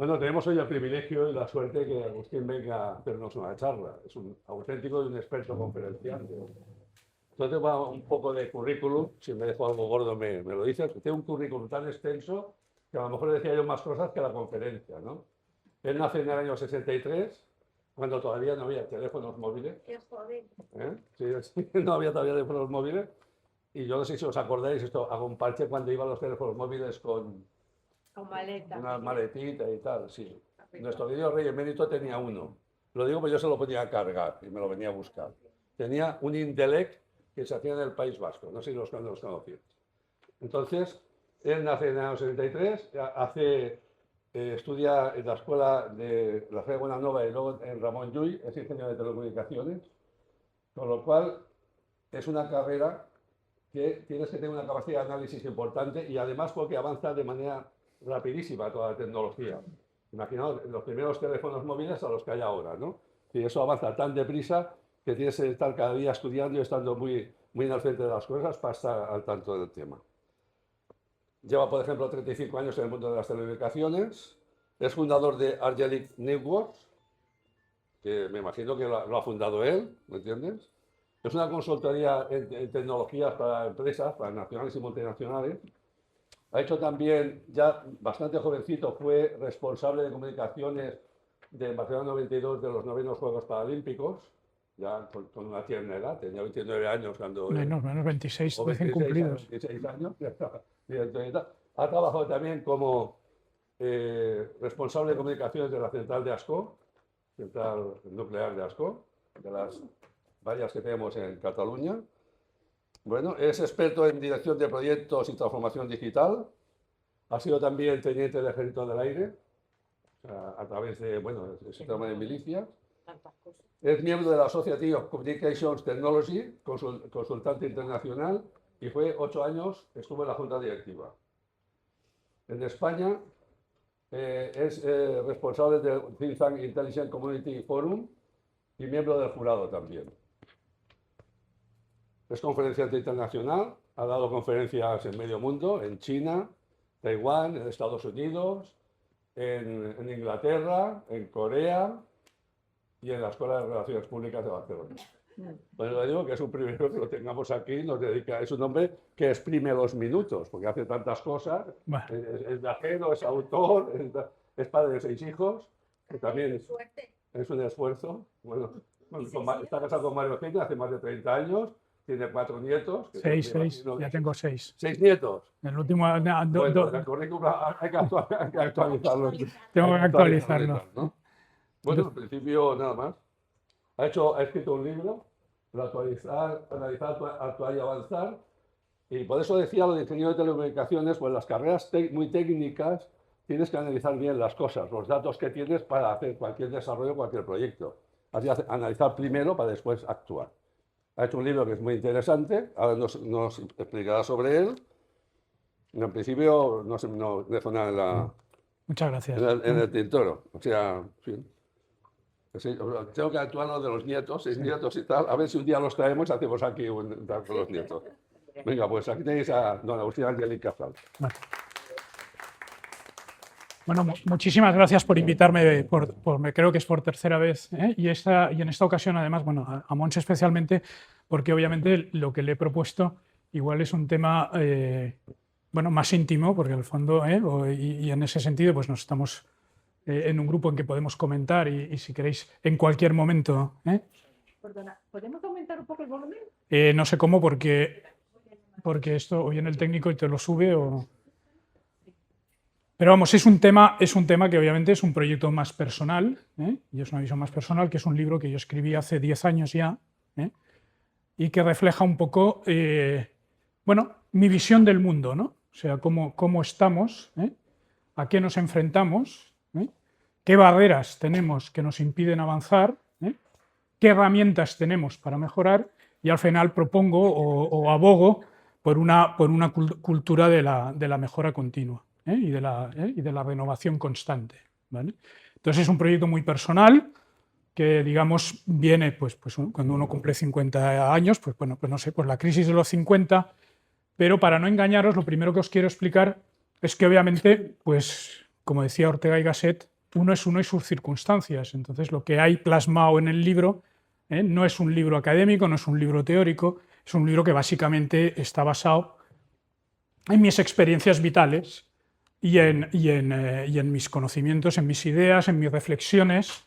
Bueno, tenemos hoy el privilegio y la suerte que Agustín venga a hacernos una charla. Es un auténtico y un experto conferenciante. Entonces va un poco de currículum, si me dejo algo gordo me lo dices. Tiene un currículum tan extenso que a lo mejor decía yo más cosas que la conferencia, ¿no? Él nace en el año 63, cuando todavía no había teléfonos móviles. Qué joven. Sí, no había todavía teléfonos móviles. Y yo no sé si os acordáis, esto hago un parche cuando iban los teléfonos móviles con maleta. una maletita y tal, sí. Nuestro querido rey emérito tenía uno. Lo digo porque yo se lo ponía a cargar y me lo venía a buscar. Tenía un Intelec que se hacía en el País Vasco, no sé si los conocíais. Entonces, él nace en el año 63, estudia en la escuela de la Fe Buenanova y luego en Ramón Llull, es ingeniero de telecomunicaciones, con lo cual es una carrera que tienes que tener una capacidad de análisis importante y además porque avanza de manera rapidísima toda la tecnología. Imaginaos los primeros teléfonos móviles a los que hay ahora, ¿no? Y eso avanza tan deprisa que tienes que estar cada día estudiando y estando muy, muy al frente de las cosas para estar al tanto del tema. Lleva, por ejemplo, 35 años en el mundo de las telecomunicaciones. Es fundador de Argelic Networks, que me imagino que lo ha fundado él, ¿me entiendes? Es una consultoría en tecnologías para empresas, para nacionales y multinacionales. Ha hecho también, ya bastante jovencito, fue responsable de comunicaciones de Barcelona 92 de los 9 Juegos Paralímpicos, ya con una tierna edad, tenía 29 años cuando... Menos 26 o recién 26, cumplidos. 26 años, ha trabajado también como responsable de comunicaciones de la central de Ascó, central nuclear de Ascó, de las varias que tenemos en Cataluña. Bueno, es experto en dirección de proyectos y transformación digital. Ha sido también teniente del Ejército del Aire, a través de, bueno, el sistema de milicias. Es miembro de la Society of Communications Technology, consultante internacional, y fue 8 años, estuvo en la Junta Directiva. En España es responsable del Think Tank Intelligent Community Forum y miembro del jurado también. Es conferenciante internacional, ha dado conferencias en medio mundo, en China, Taiwán, en Estados Unidos, en Inglaterra, en Corea y en la Escuela de Relaciones Públicas de Barcelona. Bueno, le digo que es un privilegio que lo tengamos aquí, nos dedica, es un hombre que exprime los minutos, porque hace tantas cosas, Bueno. Es viajero, es autor, es padre de 6 hijos, que también es un esfuerzo. Bueno, está casado con Mario Eugenia hace más de 30 años, tiene 4 nietos. 6, ya tengo 6. 6 nietos. El último, Bueno, el currículum hay que actualizarlo. Tengo que actualizarlo. ¿No? Bueno, en principio nada más. Ha escrito un libro, Actualizar, Analizar, Actuar y Avanzar. Y por eso decía lo de ingeniero de telecomunicaciones, pues las carreras muy técnicas tienes que analizar bien las cosas, los datos que tienes para hacer cualquier desarrollo, cualquier proyecto. Así analizar primero para después actuar. Ha hecho un libro que es muy interesante, ahora nos explicará sobre él. En principio no dejo nada Muchas gracias. en el tintero. O sea, sí. Sí, tengo que actuar lo de los nietos, 6 nietos y tal. A ver si un día los traemos y hacemos aquí un tal con los nietos. Venga, pues aquí tenéis a don Agustín Argelic Casal. Bueno, muchísimas gracias por invitarme, creo que es por tercera vez, ¿eh? y en esta ocasión, además, bueno, a Montse especialmente, porque obviamente lo que le he propuesto igual es un tema bueno, más íntimo, porque en el fondo, y en ese sentido, pues nos estamos en un grupo en que podemos comentar y si queréis, en cualquier momento. Perdona, ¿podemos aumentar un poco el volumen? No sé cómo, porque esto o viene el técnico y te lo sube o... Pero vamos, es un tema que obviamente es un proyecto más personal, y es una visión más personal, que es un libro que yo escribí hace 10 años ya, y que refleja un poco, bueno, mi visión del mundo, ¿no? O sea, cómo estamos, a qué nos enfrentamos, qué barreras tenemos que nos impiden avanzar, qué herramientas tenemos para mejorar, y al final propongo o abogo por una cultura de la mejora continua. Y de la renovación constante, ¿vale? Entonces es un proyecto muy personal que, digamos, viene pues cuando uno cumple 50 años, pues bueno, pues no sé, pues la crisis de los 50, pero para no engañaros, lo primero que os quiero explicar es que obviamente, pues como decía Ortega y Gasset, uno es uno y sus circunstancias. Entonces, lo que hay plasmado en el libro no es un libro académico, no es un libro teórico, es un libro que básicamente está basado en mis experiencias vitales y en mis conocimientos, en mis ideas, en mis reflexiones.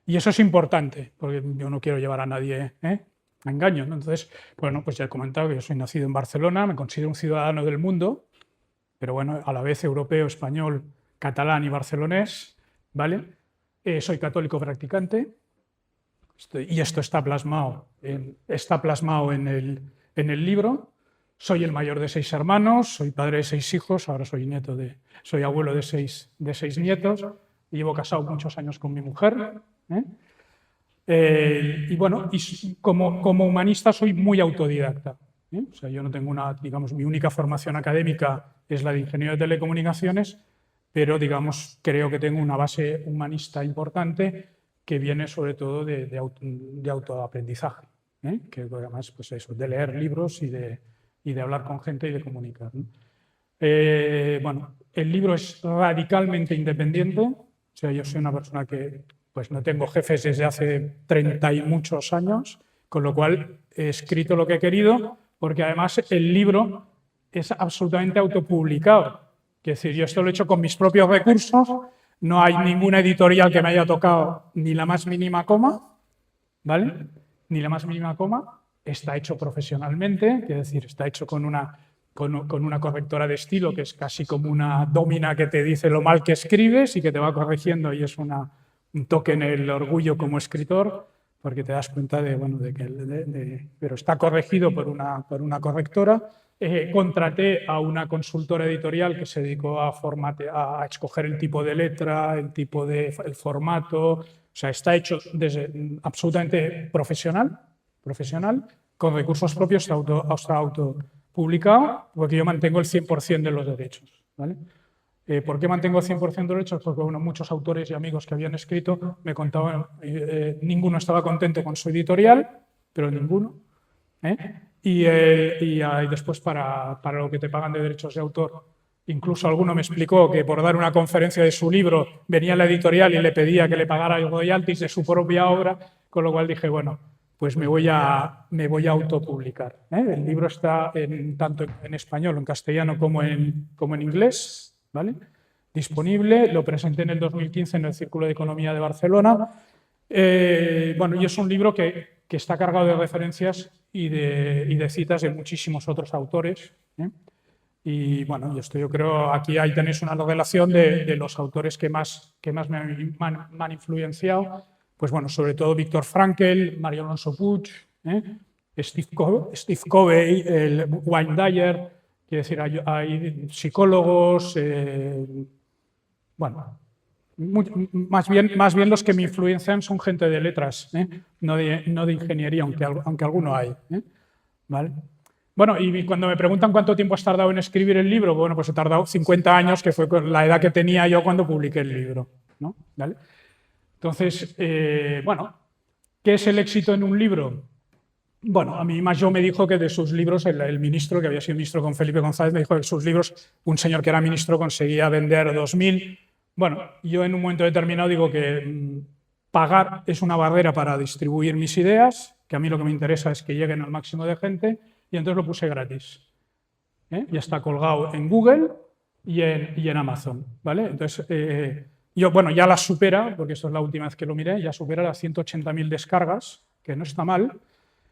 Y eso es importante, porque yo no quiero llevar a nadie a engaño, ¿no? Entonces, bueno, pues ya he comentado que yo soy nacido en Barcelona, me considero un ciudadano del mundo, pero bueno, a la vez europeo, español, catalán y barcelonés, ¿vale? Soy católico practicante y esto está plasmado en el libro. Soy el mayor de 6 hermanos, soy padre de 6 hijos, ahora soy abuelo de 6 nietos, y llevo casado muchos años con mi mujer. Y bueno, como humanista soy muy autodidacta. O sea, yo no tengo digamos, mi única formación académica es la de ingeniero de telecomunicaciones, pero digamos, creo que tengo una base humanista importante que viene sobre todo de autoaprendizaje, que además, pues eso, de leer libros y de hablar con gente y de comunicar, ¿no? Bueno, el libro es radicalmente independiente, o sea, yo soy una persona que pues no tengo jefes desde hace 30 y muchos años, con lo cual he escrito lo que he querido, porque además el libro es absolutamente autopublicado. Es decir, yo esto lo he hecho con mis propios recursos, no hay ninguna editorial que me haya tocado ni la más mínima coma, ¿vale? Ni la más mínima coma. Está hecho profesionalmente, es decir, está hecho con una correctora de estilo que es casi como una domina que te dice lo mal que escribes y que te va corrigiendo, y es un toque en el orgullo como escritor, porque te das cuenta pero está corregido por una correctora. Contraté a una consultora editorial que se dedicó a escoger el tipo de letra, el formato. O sea, está hecho absolutamente profesional, con recursos propios, está autopublicado, porque yo mantengo el 100% de los derechos, ¿vale? ¿Por qué mantengo el 100% de los derechos? Porque bueno, muchos autores y amigos que habían escrito me contaban, ninguno estaba contento con su editorial, pero ninguno. Y después para lo que te pagan de derechos de autor, incluso alguno me explicó que por dar una conferencia de su libro venía la editorial y le pedía que le pagara el royalties de su propia obra, con lo cual dije, bueno, pues me voy a autopublicar. El libro está tanto en español, en castellano, como en inglés, ¿vale? Disponible, lo presenté en el 2015 en el Círculo de Economía de Barcelona. Bueno, y es un libro que está cargado de referencias y de citas de muchísimos otros autores. Y bueno, yo creo aquí ahí tenéis una relación de los autores que más me han influenciado. Pues bueno, sobre todo Víctor Frankl, Mario Alonso Puig, Steve Covey, Wayne Dyer, quiero decir, hay psicólogos, bueno, más bien los que me influencian son gente de letras, no de ingeniería, aunque alguno hay, ¿vale? Bueno, y cuando me preguntan cuánto tiempo has tardado en escribir el libro, bueno, pues he tardado 50 años, que fue la edad que tenía yo cuando publiqué el libro, ¿no? ¿Vale? Entonces, bueno, ¿qué es el éxito en un libro? Bueno, a mí Mayo me dijo que de sus libros, el ministro, que había sido ministro con Felipe González, me dijo que de sus libros, un señor que era ministro conseguía vender 2.000. Bueno, yo en un momento determinado digo que pagar es una barrera para distribuir mis ideas, que a mí lo que me interesa es que lleguen al máximo de gente, y entonces lo puse gratis. Ya está colgado en Google y en Amazon, ¿vale? Entonces, bueno, ya la supera, porque esto es la última vez que lo miré, ya supera las 180.000 descargas, que no está mal,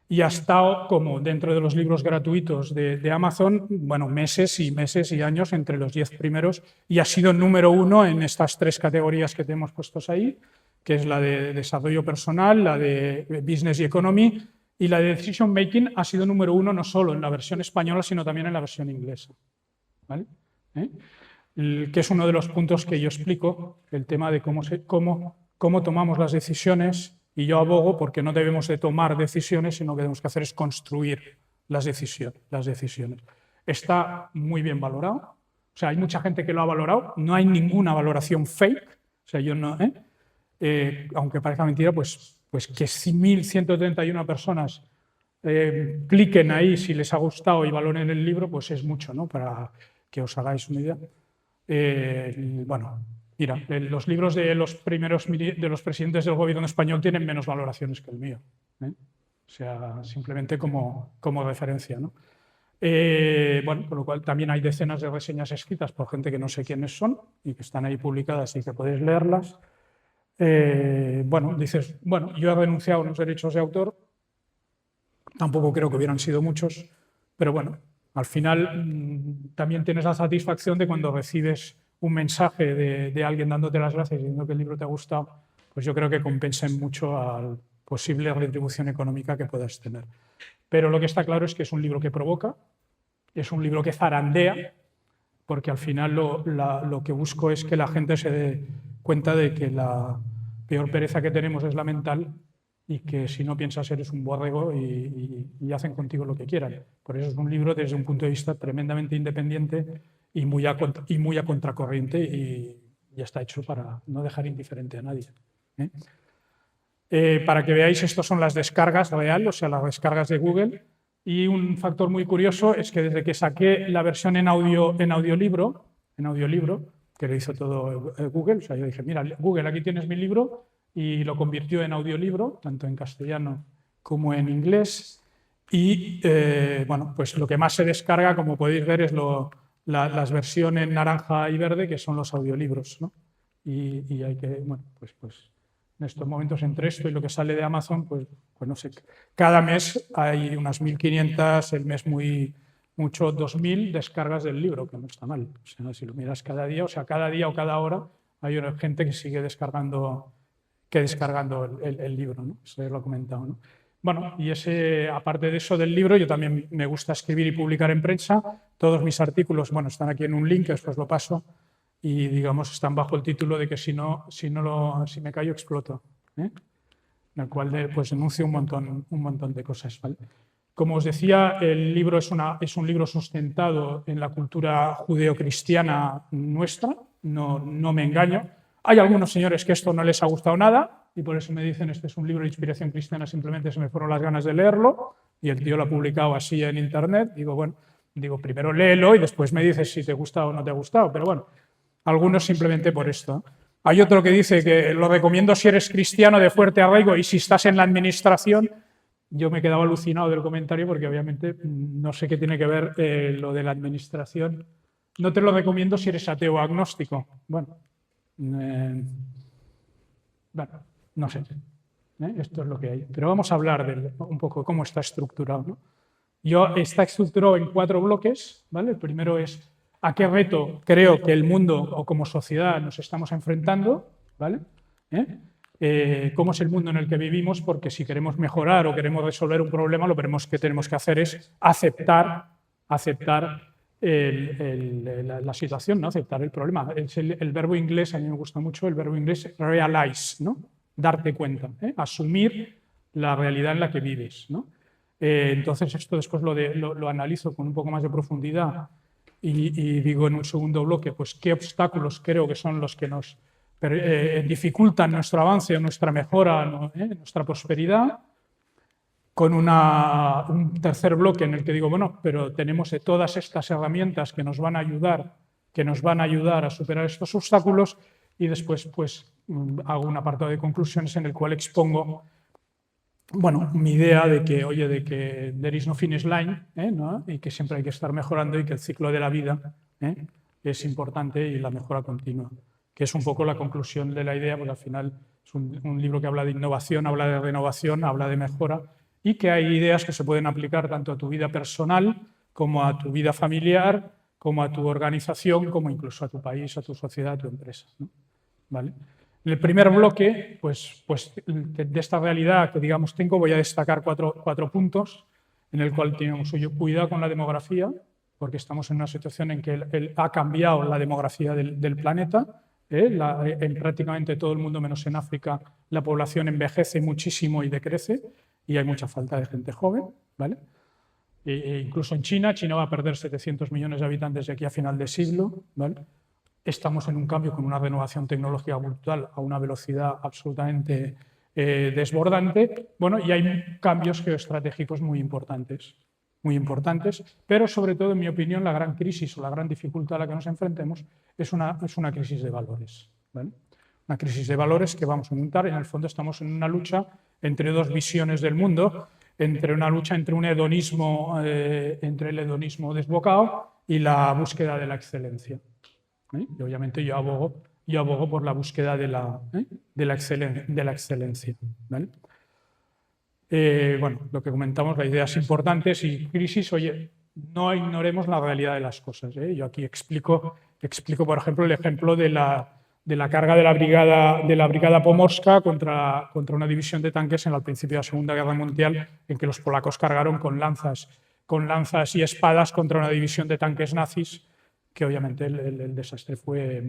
y ha estado como dentro de los libros gratuitos de Amazon, bueno, meses y años entre los 10 primeros, y ha sido número 1 en estas 3 categorías que tenemos puestos ahí, que es la de desarrollo personal, la de business y economy, y la de decision making ha sido número 1 no solo en la versión española, sino también en la versión inglesa, ¿vale? Que es uno de los puntos que yo explico, el tema de cómo tomamos las decisiones, y yo abogo porque no debemos de tomar decisiones, sino que lo que tenemos que hacer es construir las decisiones. Está muy bien valorado, o sea, hay mucha gente que lo ha valorado, no hay ninguna valoración fake, o sea, yo no, aunque parezca mentira, pues que 1.131 personas cliquen ahí si les ha gustado y valoren el libro, pues es mucho, ¿no? Para que os hagáis una idea. Bueno, Mira, los libros de los primeros de los presidentes del gobierno español tienen menos valoraciones que el mío, ¿eh? O sea, simplemente como referencia, ¿no? Bueno, con lo cual también hay decenas de reseñas escritas por gente que no sé quiénes son y que están ahí publicadas y que podéis leerlas. Bueno, dices, bueno, yo he renunciado a los derechos de autor, tampoco creo que hubieran sido muchos, pero bueno, al final también tienes la satisfacción de cuando recibes un mensaje de alguien dándote las gracias y diciendo que el libro te ha gustado, pues yo creo que compensen mucho a la posible retribución económica que puedas tener. Pero lo que está claro es que es un libro que provoca, es un libro que zarandea, porque al final lo que busco es que la gente se dé cuenta de que la peor pereza que tenemos es la mental y que si no piensas eres un borrego y hacen contigo lo que quieran. Por eso es un libro desde un punto de vista tremendamente independiente y muy a contracorriente y está hecho para no dejar indiferente a nadie, ¿eh? Para que veáis, estos son las descargas real, o sea, las descargas de Google. Y un factor muy curioso es que desde que saqué la versión en audiolibro, que lo hizo todo Google, o sea, yo dije, mira, Google, aquí tienes mi libro, y lo convirtió en audiolibro, tanto en castellano como en inglés. Y bueno, pues lo que más se descarga, como podéis ver, es las versiones naranja y verde, que son los audiolibros, ¿no? Y hay que, bueno, pues en estos momentos entre esto y lo que sale de Amazon, pues no sé, cada mes hay unas 1.500, el mes mucho 2.000 descargas del libro, que no está mal. O sea, si lo miras cada día, o sea, cada día o cada hora hay gente que sigue descargando el libro, ¿no? Eso ya lo he comentado, ¿no? Bueno, y aparte de eso del libro, yo también me gusta escribir y publicar en prensa. Todos mis artículos, bueno, están aquí en un link, después lo paso, y digamos están bajo el título de que si me callo exploto, ¿eh? En el cual pues enuncio un montón de cosas, ¿vale? Como os decía, el libro es un libro sustentado en la cultura judeocristiana nuestra, no me engaño. Hay algunos señores que esto no les ha gustado nada y por eso me dicen este es un libro de inspiración cristiana, simplemente se me fueron las ganas de leerlo, y el tío lo ha publicado así en internet. Digo, bueno, primero léelo y después me dices si te ha gustado o no te ha gustado, pero bueno, algunos simplemente por esto. Hay otro que dice que lo recomiendo si eres cristiano de fuerte arraigo y si estás en la administración. Yo me he quedado alucinado del comentario porque obviamente no sé qué tiene que ver lo de la administración. No te lo recomiendo si eres ateo o agnóstico. Bueno, no sé. Esto es lo que hay. Pero vamos a hablar de un poco cómo está estructurado, ¿no? Está estructurado en 4 bloques, ¿vale? El primero es a qué reto creo que el mundo o como sociedad nos estamos enfrentando, ¿vale? Cómo es el mundo en el que vivimos, porque si queremos mejorar o queremos resolver un problema, lo que tenemos que hacer es aceptar la situación, ¿no? Aceptar el problema. Es el verbo inglés, a mí me gusta mucho, el verbo inglés realize, ¿no? Darte cuenta, asumir la realidad en la que vives, ¿no? Entonces esto después lo analizo con un poco más de profundidad y digo en un segundo bloque, pues qué obstáculos creo que son los que nos dificultan nuestro avance, nuestra mejora, nuestra prosperidad. Con un tercer bloque en el que digo, bueno, pero tenemos todas estas herramientas que nos van a ayudar a superar estos obstáculos, y después pues hago un apartado de conclusiones en el cual expongo, bueno, mi idea de que there is no finish line, ¿no? Y que siempre hay que estar mejorando y que el ciclo de la vida es importante y la mejora continua, que es un poco la conclusión de la idea, porque al final es un libro que habla de innovación, habla de renovación, habla de mejora, y que hay ideas que se pueden aplicar tanto a tu vida personal como a tu vida familiar, como a tu organización, como incluso a tu país, a tu sociedad, a tu empresa, ¿no? ¿Vale? En el primer bloque, pues de esta realidad que digamos tengo, voy a destacar cuatro puntos en el cual tenemos cuidado con la demografía, porque estamos en una situación en que ha cambiado la demografía del planeta. En prácticamente todo el mundo, menos en África, la población envejece muchísimo y decrece, y hay mucha falta de gente joven, ¿vale? Incluso en China va a perder 700 millones de habitantes de aquí a final de siglo, ¿vale? Estamos en un cambio con una renovación tecnológica brutal a una velocidad absolutamente desbordante. Bueno, y hay cambios geoestratégicos muy importantes, pero sobre todo, en mi opinión, la gran crisis o la gran dificultad a la que nos enfrentemos es una crisis de valores. ¿vale? Una crisis de valores que vamos a montar. En el fondo estamos en una lucha entre dos visiones del mundo, entre una lucha entre un hedonismo, entre el hedonismo desbocado y la búsqueda de la excelencia. Y obviamente yo abogo por la búsqueda de la excelencia. ¿Vale? Bueno, lo que comentamos, las ideas importantes y crisis, oye, no ignoremos la realidad de las cosas. Yo aquí explico, por ejemplo, el ejemplo de la carga de la brigada Pomorska contra una división de tanques al principio de la Segunda Guerra Mundial, en que los polacos cargaron con lanzas y espadas contra una división de tanques nazis, que obviamente el desastre fue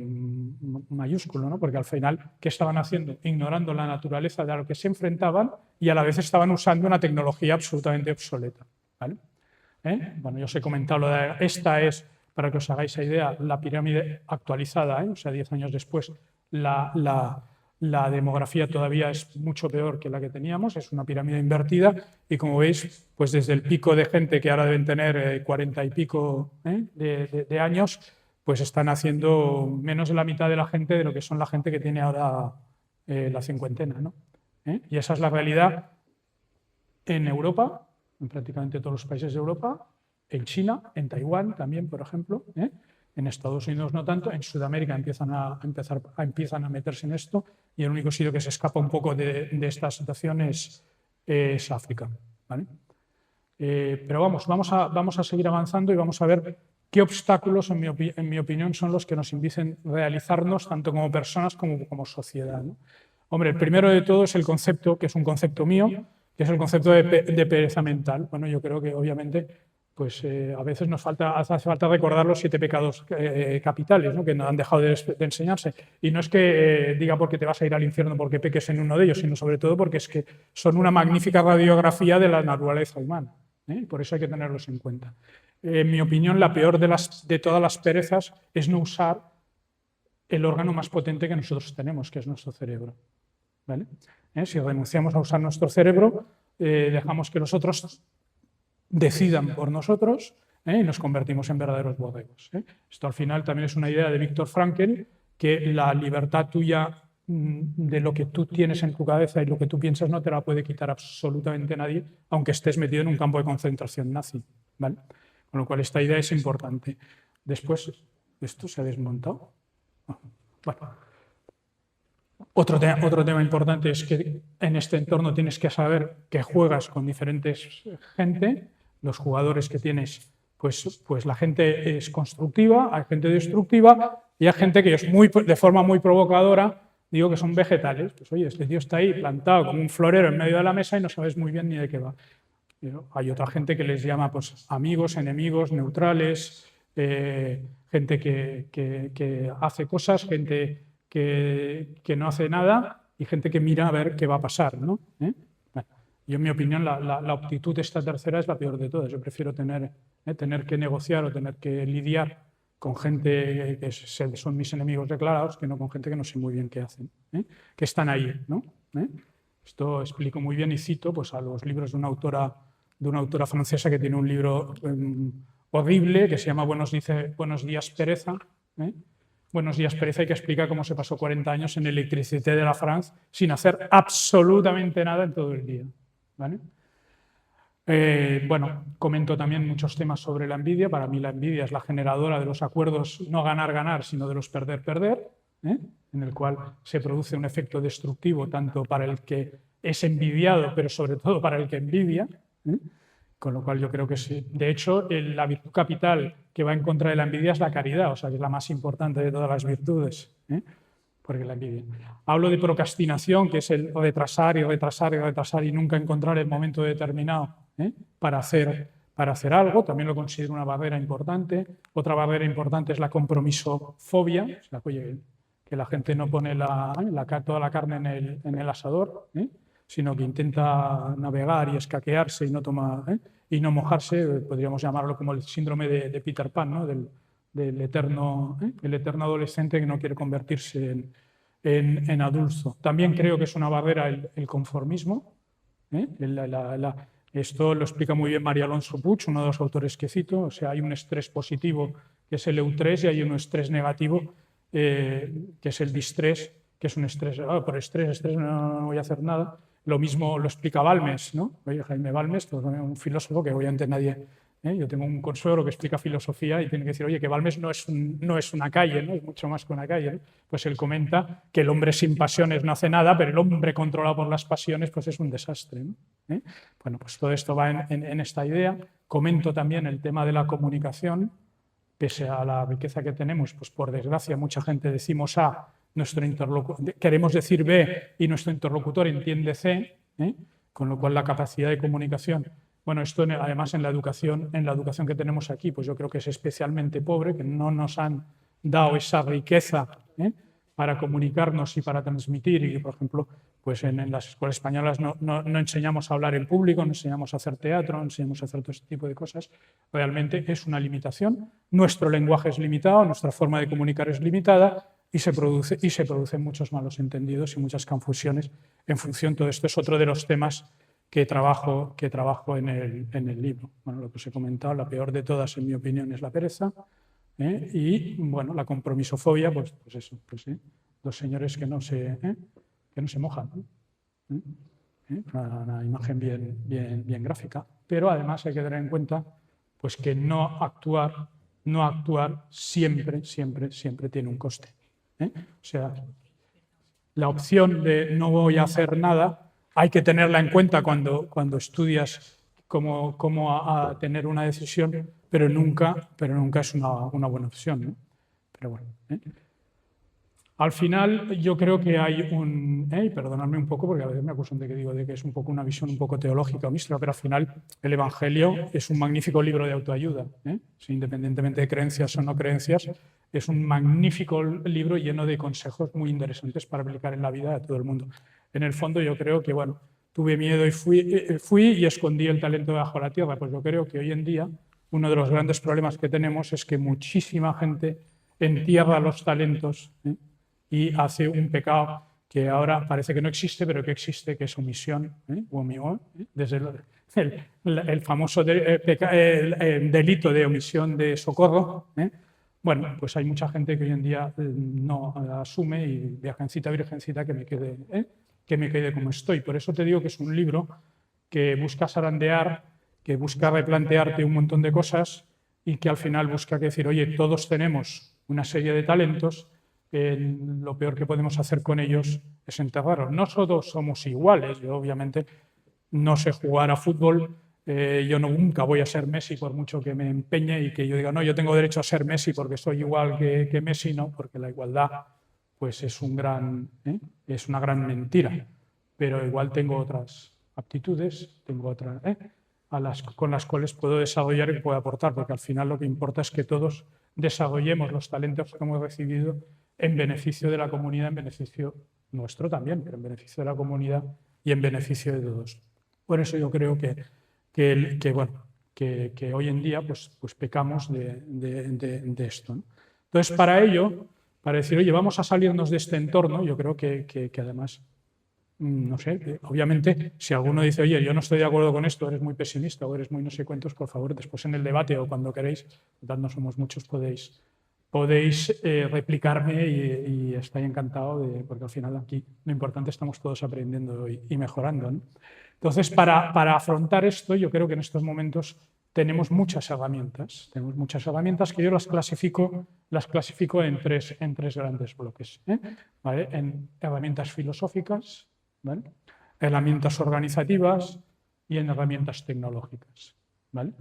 mayúsculo, ¿no? Porque al final, ¿qué estaban haciendo? Ignorando la naturaleza de a lo que se enfrentaban y a la vez estaban usando una tecnología absolutamente obsoleta. ¿Vale? Bueno, yo os he comentado esta es, para que os hagáis idea, la pirámide actualizada, o sea, 10 años después, la demografía todavía es mucho peor que la que teníamos, es una pirámide invertida y como veis, pues desde el pico de gente que ahora deben tener 40 y pico de años, pues están haciendo menos de la mitad de la gente de lo que son la gente que tiene ahora la cincuentena, ¿no? Y esa es la realidad en Europa, en prácticamente todos los países de Europa, en China, en Taiwán también, por ejemplo, en Estados Unidos no tanto, en Sudamérica empiezan a meterse en esto y el único sitio que se escapa un poco de esta situación es África. ¿Vale? Pero vamos a seguir avanzando y vamos a ver qué obstáculos, en mi opinión, son los que nos impiden realizarnos tanto como personas como sociedad, ¿no? Hombre, el primero de todo es el concepto, que es un concepto mío, que es el concepto de pereza mental. Bueno, yo creo que obviamente pues a veces hace falta recordar los 7 pecados capitales, ¿no? Que no han dejado de enseñarse. Y no es que diga porque te vas a ir al infierno porque peques en uno de ellos, sino sobre todo porque es que son una magnífica radiografía de la naturaleza humana. Por eso hay que tenerlos en cuenta. En mi opinión, la peor de todas las perezas es no usar el órgano más potente que nosotros tenemos, que es nuestro cerebro. ¿Vale? Si renunciamos a usar nuestro cerebro, dejamos que los otros decidan por nosotros y nos convertimos en verdaderos borregos. Esto al final también es una idea de Viktor Frankl, que la libertad tuya de lo que tú tienes en tu cabeza y lo que tú piensas no te la puede quitar absolutamente nadie, aunque estés metido en un campo de concentración nazi. ¿Vale? Con lo cual esta idea es importante. Después, ¿esto se ha desmontado? Bueno. Otro tema importante es que en este entorno tienes que saber que juegas con diferentes gente. Los jugadores que tienes, pues la gente es constructiva, hay gente destructiva y hay gente que es de forma muy provocadora, digo que son vegetales. Pues oye, este tío está ahí plantado como un florero en medio de la mesa y no sabes muy bien ni de qué va. Pero hay otra gente que les llama pues, amigos, enemigos, neutrales, gente que hace cosas, gente que no hace nada y gente que mira a ver qué va a pasar, ¿no? Bueno, yo, en mi opinión, la aptitud esta tercera es la peor de todas. Yo prefiero tener que negociar o tener que lidiar con gente que son mis enemigos declarados que no con gente que no sé muy bien qué hacen, que están ahí, ¿no? Esto explico muy bien y cito pues, a los libros de una autora francesa que tiene un libro horrible que se llama Buenos días, Pereza. Buenos días, Pereza, y que explica cómo se pasó 40 años en Electricité de la France sin hacer absolutamente nada en todo el día. ¿Vale? Bueno, comento también muchos temas sobre la envidia. Para mí la envidia es la generadora de los acuerdos no ganar-ganar, sino de los perder-perder, en el cual se produce un efecto destructivo tanto para el que es envidiado, pero sobre todo para el que envidia. Con lo cual yo creo que sí. De hecho, la virtud capital que va en contra de la envidia es la caridad, o sea, que es la más importante de todas las virtudes, porque la envidia. Hablo de procrastinación, que es el retrasar y retrasar y retrasar y nunca encontrar el momento determinado para hacer algo. También lo considero una barrera importante. Otra barrera importante es la compromisofobia, o sea, oye, que la gente no pone toda la carne en el asador, sino que intenta navegar y escaquearse y no mojarse. Podríamos llamarlo como el síndrome de Peter Pan, ¿no? del eterno adolescente que no quiere convertirse en adulto. También creo que es una barrera el conformismo. Esto lo explica muy bien María Alonso Puig, uno de los autores que cito. O sea, hay un estrés positivo que es el EU3 y hay un estrés negativo que es el distrés, que es un estrés, por estrés no voy a hacer nada. Lo mismo lo explica Balmes, ¿no? Oye, Jaime Balmes, pues, un filósofo que obviamente nadie... Yo tengo un consuegro que explica filosofía y tiene que decir, oye, que Balmes no es una calle, ¿no? Es mucho más que una calle, ¿no? Pues él comenta que el hombre sin pasiones no hace nada, pero el hombre controlado por las pasiones pues es un desastre, ¿no? Bueno, pues todo esto va en esta idea. Comento también el tema de la comunicación. Pese a la riqueza que tenemos, pues por desgracia mucha gente decimos A, queremos decir B y nuestro interlocutor entiende C, con lo cual la capacidad de comunicación, bueno, esto además en la educación que tenemos aquí, pues yo creo que es especialmente pobre, que no nos han dado esa riqueza para comunicarnos y para transmitir, y por ejemplo, pues en las escuelas españolas no enseñamos a hablar en público, no enseñamos a hacer teatro, no enseñamos a hacer todo este tipo de cosas. Realmente es una limitación. Nuestro lenguaje es limitado, nuestra forma de comunicar es limitada y se producen muchos malos entendidos y muchas confusiones en función. Todo esto es otro de los temas que trabajo en el libro. Bueno, lo que os he comentado, la peor de todas, en mi opinión, es la pereza. Y bueno, la compromisofobia, pues eso, los señores que no se mojan, ¿no? Una imagen bien gráfica, pero además hay que tener en cuenta pues que no actuar siempre tiene un coste. O sea, la opción de no voy a hacer nada hay que tenerla en cuenta cuando estudias cómo a tener una decisión, pero nunca es una buena opción, ¿no? Pero bueno, Al final yo creo que hay perdonadme un poco porque a veces me acusan de que es un poco una visión un poco teológica o mística, pero al final el Evangelio es un magnífico libro de autoayuda, independientemente de creencias o no creencias, es un magnífico libro lleno de consejos muy interesantes para aplicar en la vida de todo el mundo. En el fondo yo creo que, bueno, tuve miedo y fui y escondí el talento debajo de la tierra, pues yo creo que hoy en día uno de los grandes problemas que tenemos es que muchísima gente entierra los talentos, y hace un pecado que ahora parece que no existe, pero que existe, que es omisión, desde el famoso delito de omisión de socorro. Bueno, pues hay mucha gente que hoy en día no asume y virgencita, que me quede como estoy. Por eso te digo que es un libro que busca zarandear, que busca replantearte un montón de cosas y que al final busca decir, oye, todos tenemos una serie de talentos, lo peor que podemos hacer con ellos es enterrarlos. No todos somos iguales. Yo obviamente no sé jugar a fútbol, yo nunca voy a ser Messi por mucho que me empeñe y que yo diga, no, yo tengo derecho a ser Messi porque soy igual que Messi, no, porque la igualdad pues es una gran mentira. Pero igual tengo otras aptitudes, tengo otras con las cuales puedo desarrollar y puedo aportar, porque al final lo que importa es que todos desarrollemos los talentos que hemos recibido en beneficio de la comunidad, en beneficio nuestro también, pero en beneficio de la comunidad y en beneficio de todos. Por eso yo creo que hoy en día pues pecamos de esto, ¿no? Entonces, para ello, para decir, oye, vamos a salirnos de este entorno, yo creo que además, no sé, obviamente, si alguno dice, oye, yo no estoy de acuerdo con esto, eres muy pesimista o eres muy no sé cuántos, por favor, después en el debate o cuando queréis, no somos muchos, podéis replicarme y estoy encantado, porque al final aquí lo importante estamos todos aprendiendo y mejorando, ¿no? Entonces, para afrontar esto, yo creo que en estos momentos tenemos muchas herramientas que yo las clasifico en tres grandes bloques, ¿vale? En herramientas filosóficas, ¿vale? Herramientas organizativas y en herramientas tecnológicas, ¿vale?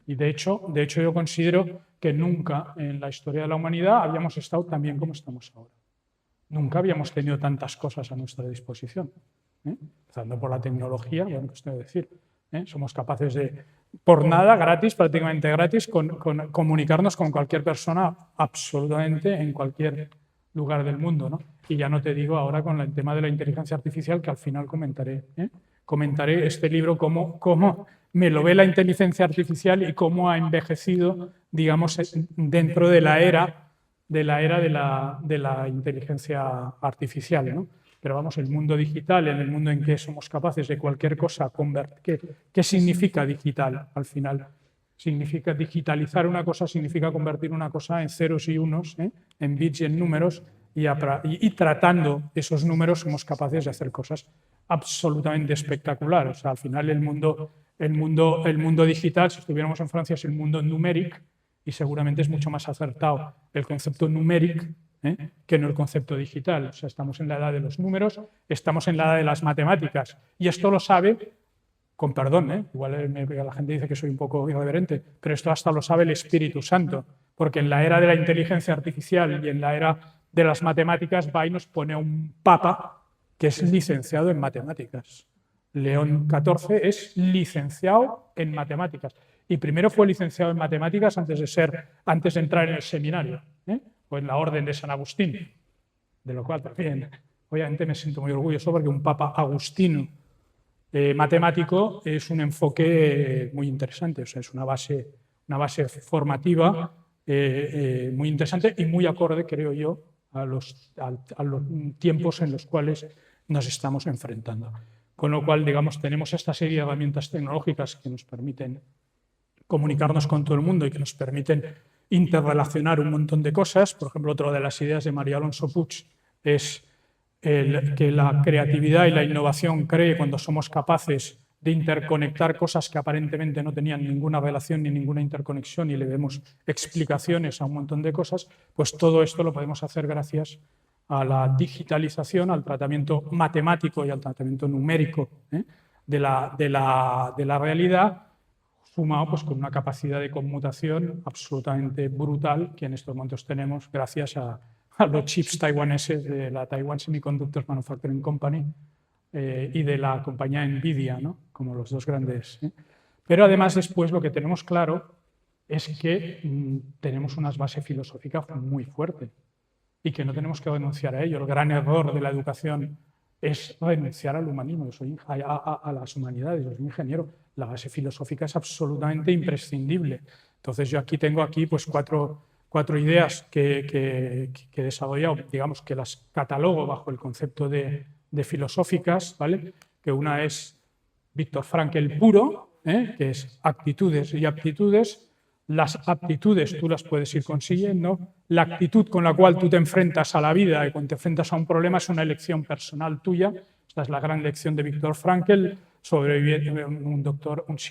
Y de hecho yo considero que nunca en la historia de la humanidad habíamos estado tan bien como estamos ahora. Nunca habíamos tenido tantas cosas a nuestra disposición. Empezando por la tecnología, bueno, pues tengo que decir, somos capaces de, por nada, gratis, prácticamente gratis, comunicarnos con cualquier persona absolutamente en cualquier lugar del mundo, ¿no? Y ya no te digo ahora con el tema de la inteligencia artificial, que al final comentaré. Comentaré este libro, cómo me lo ve la inteligencia artificial y cómo ha envejecido, digamos, dentro de la era de la inteligencia artificial, ¿no? Pero vamos, el mundo digital, en el mundo en que somos capaces de cualquier cosa convertir. ¿Qué significa digital al final? Significa digitalizar una cosa, significa convertir una cosa en ceros y unos, en bits y en números, y tratando esos números somos capaces de hacer cosas absolutamente espectaculares. O sea, al final el mundo digital, si estuviéramos en Francia, es el mundo numéric, y seguramente es mucho más acertado el concepto numéric que no el concepto digital. O sea, estamos en la edad de los números, estamos en la edad de las matemáticas, y esto lo sabe, con perdón, igual la gente dice que soy un poco irreverente, pero esto hasta lo sabe el Espíritu Santo, porque en la era de la inteligencia artificial y en la era de las matemáticas va y nos pone un papa que es licenciado en matemáticas. León XIV es licenciado en matemáticas. Y primero fue licenciado en matemáticas antes de entrar en el seminario, o en la orden de San Agustín, de lo cual también, obviamente, me siento muy orgulloso porque un papa agustino matemático es un enfoque muy interesante, o sea, es una base formativa muy interesante y muy acorde, creo yo, a los tiempos en los cuales nos estamos enfrentando. Con lo cual, digamos, tenemos esta serie de herramientas tecnológicas que nos permiten comunicarnos con todo el mundo y que nos permiten interrelacionar un montón de cosas. Por ejemplo, otra de las ideas de María Alonso Puig es que la creatividad y la innovación cree cuando somos capaces de interconectar cosas que aparentemente no tenían ninguna relación ni ninguna interconexión y le vemos explicaciones a un montón de cosas, pues todo esto lo podemos hacer gracias a la digitalización, al tratamiento matemático y al tratamiento numérico de la realidad, sumado pues, con una capacidad de conmutación absolutamente brutal que en estos momentos tenemos gracias a los chips taiwaneses de la Taiwan Semiconductor Manufacturing Company y de la compañía Nvidia, ¿no? Como los dos grandes. Pero además después lo que tenemos claro es que tenemos unas bases filosóficas muy fuertes y que no tenemos que renunciar a ello. El gran error de la educación es renunciar al humanismo, a las humanidades. Yo soy ingeniero. La base filosófica es absolutamente imprescindible. Entonces yo tengo pues cuatro ideas que he desarrollado, digamos que las catalogo bajo el concepto de filosóficas, ¿vale? Que una es Viktor Frankl puro, que es actitudes y aptitudes. Las aptitudes tú las puedes ir consiguiendo. La actitud con la cual tú te enfrentas a la vida y cuando te enfrentas a un problema es una elección personal tuya. Esta es la gran lección de Viktor Frankl,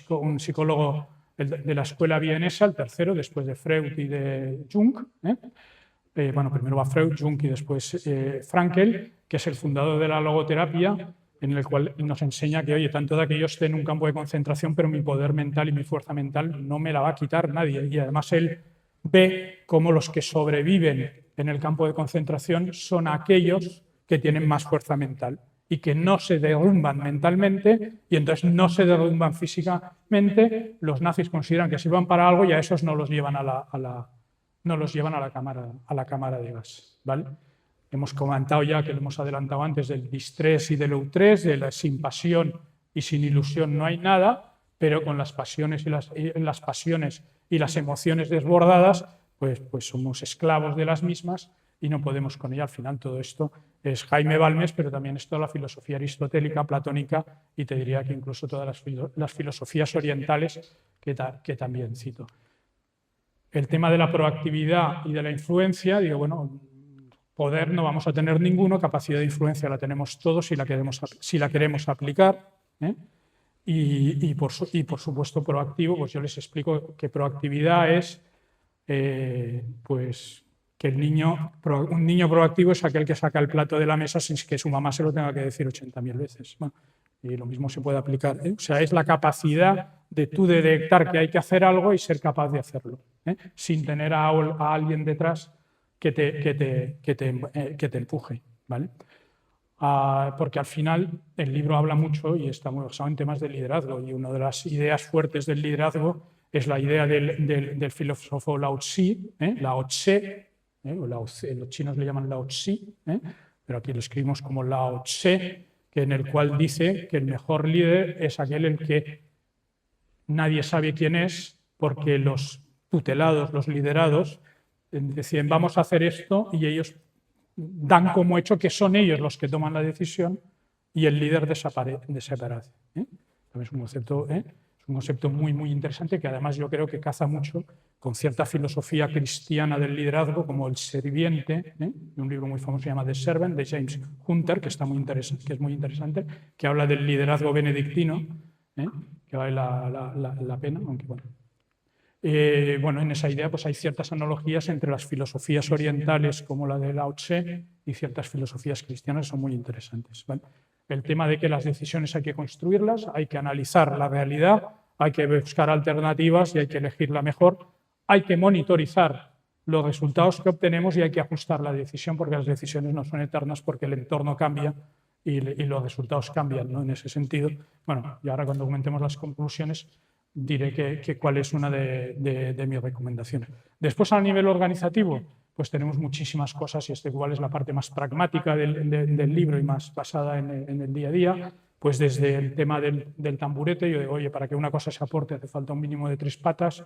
un psicólogo de la escuela vienesa, el tercero, después de Freud y de Jung. Bueno, primero va Freud, Jung y después Frankl, que es el fundador de la logoterapia, en el cual nos enseña que, oye, tanto de que yo esté en un campo de concentración, pero mi poder mental y mi fuerza mental no me la va a quitar nadie. Y además él ve cómo los que sobreviven en el campo de concentración son aquellos que tienen más fuerza mental y que no se derrumban mentalmente y entonces no se derrumban físicamente. Los nazis consideran que sirvan para algo y a esos no los llevan a la cámara de gas, ¿vale? Hemos comentado ya, que lo hemos adelantado antes, del distrés y del eutrés, de la sin pasión y sin ilusión no hay nada, pero con las pasiones y las emociones desbordadas, pues somos esclavos de las mismas y no podemos con ella. Al final todo esto es Jaime Balmes, pero también es toda la filosofía aristotélica, platónica y te diría que incluso todas las filosofías orientales que también cito. El tema de la proactividad y de la influencia, digo, bueno, poder no vamos a tener ninguno, capacidad de influencia la tenemos todos si la queremos aplicar. Y por supuesto proactivo, pues yo les explico que proactividad es pues que un niño proactivo es aquel que saca el plato de la mesa sin que su mamá se lo tenga que decir 80.000 veces. Bueno, y lo mismo se puede aplicar. O sea, es la capacidad de tú detectar que hay que hacer algo y ser capaz de hacerlo, sin tener a alguien detrás que te empuje, ¿vale? Porque al final el libro habla mucho y está muy basado en temas de liderazgo, y una de las ideas fuertes del liderazgo es la idea del filósofo Lao Tse, los chinos le llaman Lao Tse, pero aquí lo escribimos como Lao Tse, en el cual dice que el mejor líder es aquel en que nadie sabe quién es, porque los tutelados, los liderados, deciden vamos a hacer esto y ellos dan como hecho que son ellos los que toman la decisión y el líder desaparece. También es un concepto, es Es un concepto muy, muy interesante que además yo creo que caza mucho con cierta filosofía cristiana del liderazgo, como El Serviente, de un libro muy famoso que se llama The Servant, de James Hunter, que es muy interesante, que habla del liderazgo benedictino, que vale la pena, aunque bueno. Bueno, en esa idea pues hay ciertas analogías entre las filosofías orientales como la de Lao Tse y ciertas filosofías cristianas que son muy interesantes. ¿Vale? El tema de que las decisiones hay que construirlas, hay que analizar la realidad, hay que buscar alternativas y hay que elegir la mejor, hay que monitorizar los resultados que obtenemos y hay que ajustar la decisión porque las decisiones no son eternas porque el entorno cambia y los resultados cambian, ¿no? En ese sentido, bueno, y ahora cuando comentemos las conclusiones diré cuál es una de mis recomendaciones. Después, a nivel organizativo, pues tenemos muchísimas cosas y igual es la parte más pragmática del libro y más basada en el día a día, pues desde el tema del tamburete, yo digo, oye, para que una cosa se aporte hace falta un mínimo de 3 patas,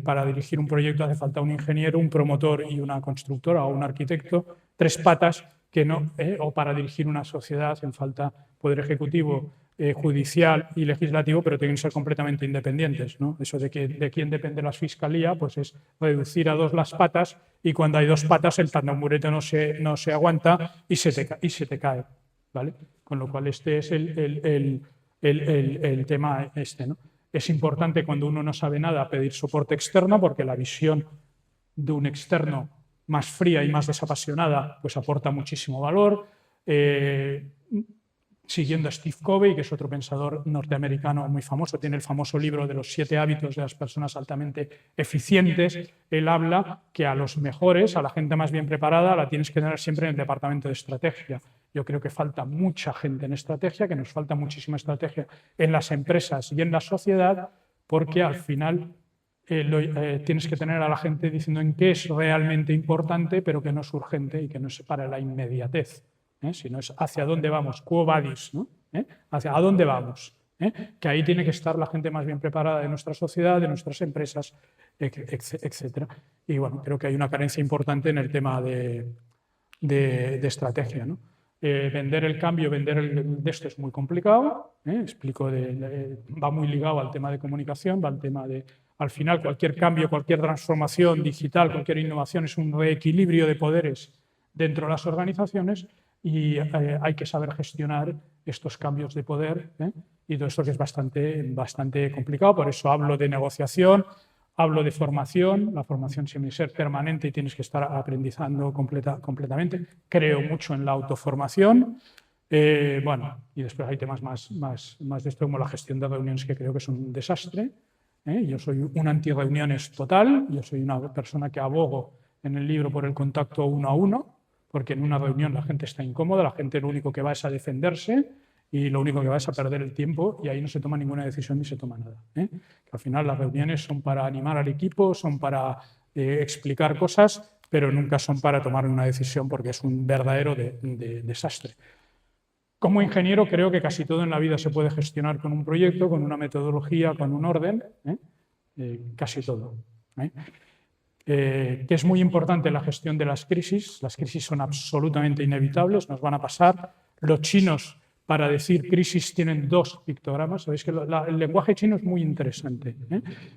para dirigir un proyecto hace falta un ingeniero, un promotor y una constructora o un arquitecto, 3 patas que no, o para dirigir una sociedad hacen falta poder ejecutivo, judicial y legislativo, pero tienen que ser completamente independientes, ¿no? Eso de quién depende la fiscalía, pues es reducir a 2 las patas y cuando hay 2 patas el tamburete no se aguanta y se te cae, ¿vale? Con lo cual este es el tema ¿no? Es importante cuando uno no sabe nada pedir soporte externo porque la visión de un externo más fría y más desapasionada pues aporta muchísimo valor. Siguiendo a Steve Covey, que es otro pensador norteamericano muy famoso, tiene el famoso libro de los 7 hábitos de las personas altamente eficientes. Él habla que a los mejores, a la gente más bien preparada, la tienes que tener siempre en el departamento de estrategia. Yo creo que falta mucha gente en estrategia, que nos falta muchísima estrategia en las empresas y en la sociedad, porque al final tienes que tener a la gente diciendo en qué es realmente importante, pero que no es urgente y que no es para la inmediatez. Sino es hacia dónde vamos, quo vadis, ¿no? Hacia a dónde vamos, que ahí tiene que estar la gente más bien preparada de nuestra sociedad, de nuestras empresas, etc. Y bueno, creo que hay una carencia importante en el tema de estrategia, ¿no? Vender el cambio, de esto es muy complicado, explico, va muy ligado al tema de comunicación, va al tema de, al final cualquier cambio, cualquier transformación digital, cualquier innovación es un reequilibrio de poderes dentro de las organizaciones y hay que saber gestionar estos cambios de poder y todo esto que es bastante complicado. Por eso hablo de negociación, hablo de formación. La formación tiene que ser permanente y tienes que estar aprendizando completamente. Creo mucho en la autoformación. Bueno, y después hay temas más de esto, como la gestión de reuniones, que creo que son un desastre. Yo soy un anti-reuniones total. Yo soy una persona que abogo en el libro por el contacto 1 a 1. Porque en una reunión la gente está incómoda, la gente lo único que va es a defenderse y lo único que va es a perder el tiempo y ahí no se toma ninguna decisión ni se toma nada. Que al final las reuniones son para animar al equipo, son para explicar cosas, pero nunca son para tomar una decisión porque es un verdadero desastre. Como ingeniero creo que casi todo en la vida se puede gestionar con un proyecto, con una metodología, con un orden, casi todo. Que es muy importante la gestión de las crisis. Las crisis son absolutamente inevitables, nos van a pasar. Los chinos, para decir crisis, tienen 2 pictogramas. Sabéis que el lenguaje chino es muy interesante,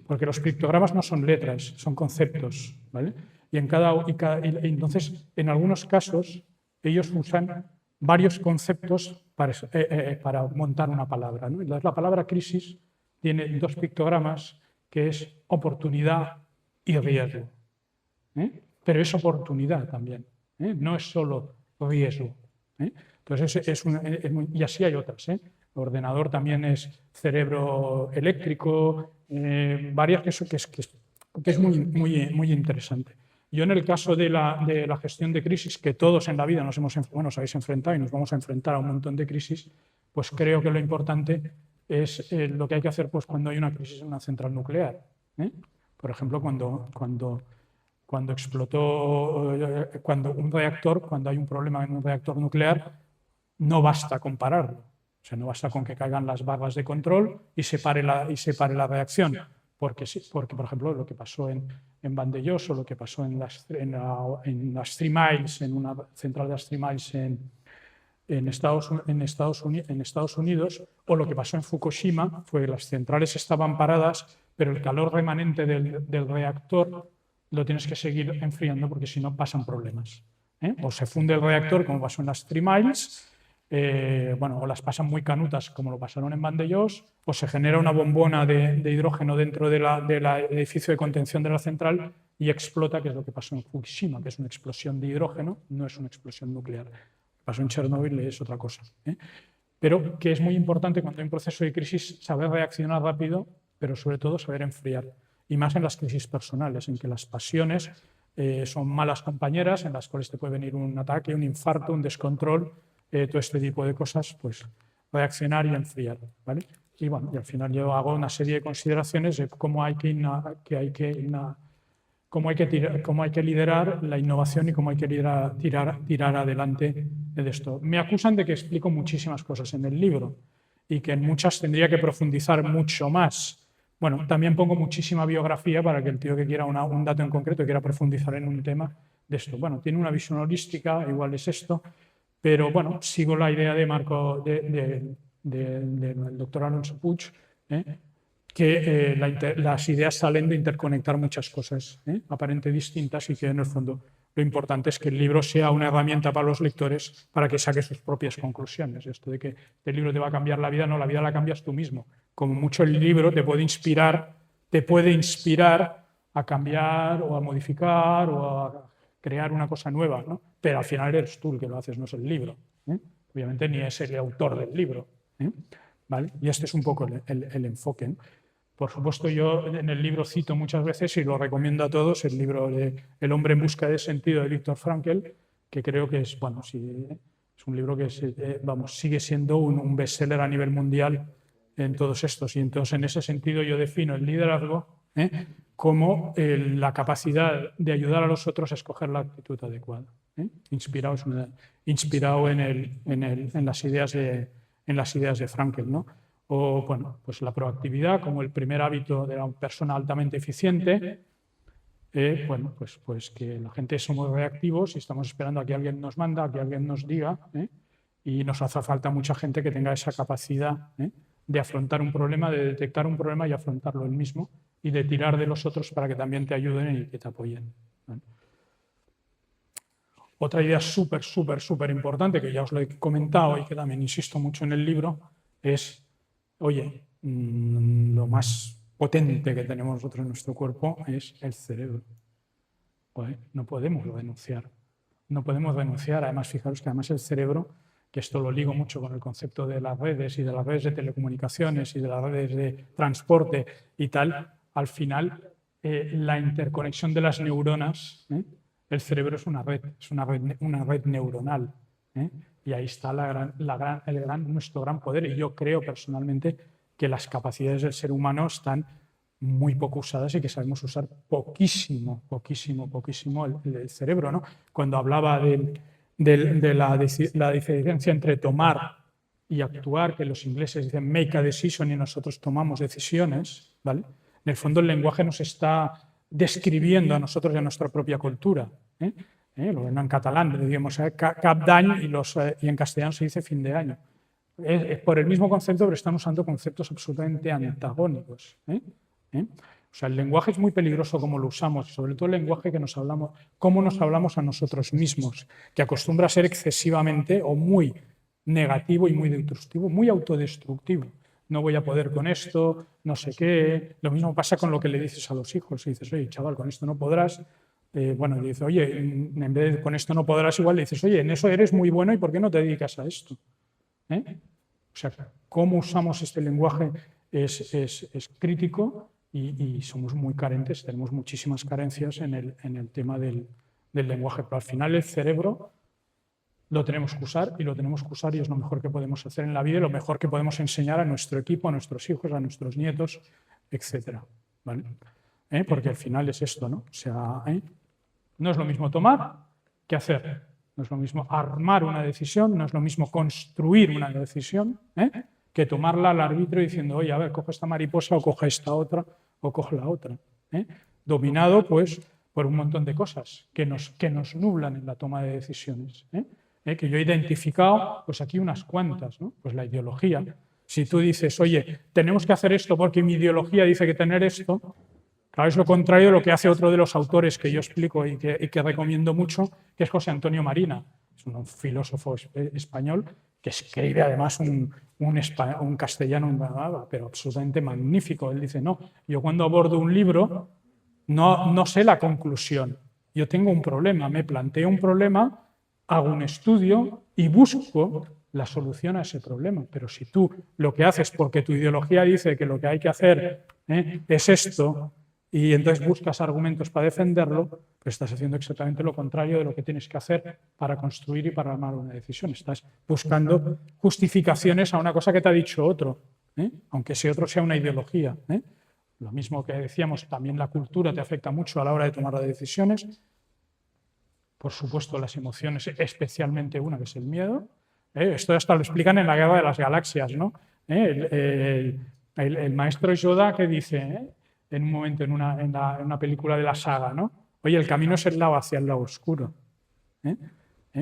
porque los pictogramas no son letras, son conceptos, ¿vale? Y entonces, en algunos casos, ellos usan varios conceptos para montar una palabra, ¿no? Entonces, la palabra crisis tiene 2 pictogramas, que es oportunidad y riesgo. Pero es oportunidad también, no es solo riesgo. Entonces, y así hay otras. El ordenador también es cerebro eléctrico, varias que es muy interesante. Yo en el caso de la gestión de crisis, que todos en la vida nos habéis enfrentado y nos vamos a enfrentar a un montón de crisis, pues creo que lo importante es lo que hay que hacer pues, cuando hay una crisis en una central nuclear. Por ejemplo, cuando explotó, cuando hay un problema en un reactor nuclear, no basta con pararlo. O sea, no basta con que caigan las barras de control y se pare la reacción. Porque, por ejemplo, lo que pasó en Vandellós o lo que pasó en las 3 Miles, en una central de las 3 Miles en Estados Unidos, o lo que pasó en Fukushima, fue que las centrales estaban paradas, pero el calor remanente del reactor lo tienes que seguir enfriando porque si no pasan problemas. O se funde el reactor, como pasó en las Three Miles, o las pasan muy canutas, como lo pasaron en Vandellós, o se genera una bombona de hidrógeno dentro del edificio de contención de la central y explota, que es lo que pasó en Fukushima, que es una explosión de hidrógeno, no es una explosión nuclear. Lo que pasó en Chernóbil es otra cosa. Pero que es muy importante cuando hay un proceso de crisis saber reaccionar rápido, pero sobre todo saber enfriar. Y más en las crisis personales, en que las pasiones son malas compañeras, en las cuales te puede venir un ataque, un infarto, un descontrol, todo este tipo de cosas, pues reaccionar y enfriar, ¿vale? Y bueno, y al final yo hago una serie de consideraciones de cómo hay que liderar la innovación y cómo hay que tirar adelante de esto. Me acusan de que explico muchísimas cosas en el libro y que en muchas tendría que profundizar mucho más. Bueno, también pongo muchísima biografía para que el tío que quiera un dato en concreto, quiera profundizar en un tema de esto. Bueno, tiene una visión holística, igual es esto, pero bueno, sigo la idea de Marco, del doctor Alonso Puig, que las ideas salen de interconectar muchas cosas, aparentemente distintas, y que en el fondo lo importante es que el libro sea una herramienta para los lectores para que saque sus propias conclusiones. Esto de que el libro te va a cambiar la vida, no, la vida la cambias tú mismo. Como mucho el libro te puede inspirar a cambiar o a modificar o a crear una cosa nueva, ¿no? Pero al final eres tú el que lo haces, no es el libro. Obviamente ni es el autor del libro. ¿Vale? Y este es un poco el enfoque, ¿no? Por supuesto, yo en el libro cito muchas veces, y lo recomiendo a todos, el libro de El hombre en busca de sentido de Viktor Frankl, que creo que es, bueno, sí, es un libro que sigue siendo un bestseller a nivel mundial en todos estos. Y entonces, en ese sentido, yo defino el liderazgo como la capacidad de ayudar a los otros a escoger la actitud adecuada, inspirado en las ideas de Frankl, ¿no? O, bueno, pues la proactividad como el primer hábito de una persona altamente eficiente. Bueno, pues que la gente somos reactivos y estamos esperando a que alguien nos manda, a que alguien nos diga, y nos hace falta mucha gente que tenga esa capacidad de afrontar un problema, de detectar un problema y afrontarlo él mismo, y de tirar de los otros para que también te ayuden y que te apoyen. Otra idea súper importante, que ya os lo he comentado y que también insisto mucho en el libro, es, oye, lo más potente que tenemos nosotros en nuestro cuerpo es el cerebro. Joder, no podemos renunciar. No podemos renunciar. Además, fijaros que además el cerebro, que esto lo ligo mucho con el concepto de las redes y de las redes de telecomunicaciones y de las redes de transporte y tal, al final la interconexión de las neuronas, el cerebro es una red neuronal, y ahí está nuestro gran poder. Y yo creo personalmente que las capacidades del ser humano están muy poco usadas y que sabemos usar poquísimo el cerebro, ¿no? Cuando hablaba de la diferencia entre tomar y actuar, que los ingleses dicen make a decision y nosotros tomamos decisiones, ¿vale? En el fondo el lenguaje nos está describiendo a nosotros y a nuestra propia cultura. En catalán decimos cap d'any y en castellano se dice fin de año. Es por el mismo concepto, pero están usando conceptos absolutamente antagónicos. O sea, el lenguaje es muy peligroso como lo usamos, sobre todo el lenguaje que cómo nos hablamos a nosotros mismos, que acostumbra a ser excesivamente o muy negativo y muy destructivo, muy autodestructivo. No voy a poder con esto, no sé qué. Lo mismo pasa con lo que le dices a los hijos. Si dices, oye, chaval, con esto no podrás. Bueno, le dices, oye, en vez de con esto no podrás, igual le dices, oye, en eso eres muy bueno y ¿por qué no te dedicas a esto? O sea, cómo usamos este lenguaje es crítico y somos muy carentes, tenemos muchísimas carencias en el tema del lenguaje. Pero al final el cerebro lo tenemos que usar y es lo mejor que podemos hacer en la vida y lo mejor que podemos enseñar a nuestro equipo, a nuestros hijos, a nuestros nietos, etc. ¿Vale? Porque al final es esto, ¿no? O sea, no es lo mismo tomar que hacer. No es lo mismo armar una decisión, no es lo mismo construir una decisión, que tomarla al arbitrio diciendo, oye, a ver, coge esta mariposa o coge esta otra o coge la otra. Dominado, pues, por un montón de cosas que nos nublan en la toma de decisiones. que yo he identificado, pues aquí unas cuantas, ¿no? Pues la ideología. Si tú dices, oye, tenemos que hacer esto porque mi ideología dice que tener esto, claro, es lo contrario de lo que hace otro de los autores que yo explico y que recomiendo mucho, que es José Antonio Marina. Es un filósofo español que escribe además un castellano, pero absolutamente magnífico. Él dice, no, yo cuando abordo un libro no sé la conclusión. Yo tengo un problema, me planteo un problema, hago un estudio y busco la solución a ese problema. Pero si tú lo que haces porque tu ideología dice que lo que hay que hacer es esto, y entonces buscas argumentos para defenderlo, pues estás haciendo exactamente lo contrario de lo que tienes que hacer para construir y para tomar una decisión. Estás buscando justificaciones a una cosa que te ha dicho otro, aunque ese otro sea una ideología. Lo mismo que decíamos, también la cultura te afecta mucho a la hora de tomar decisiones. Por supuesto, las emociones, especialmente una que es el miedo. Esto hasta lo explican en la Guerra de las Galaxias, ¿no? El maestro Yoda que dice, en un momento en una película de la saga, ¿no? Oye, el camino es el lado hacia el lado oscuro.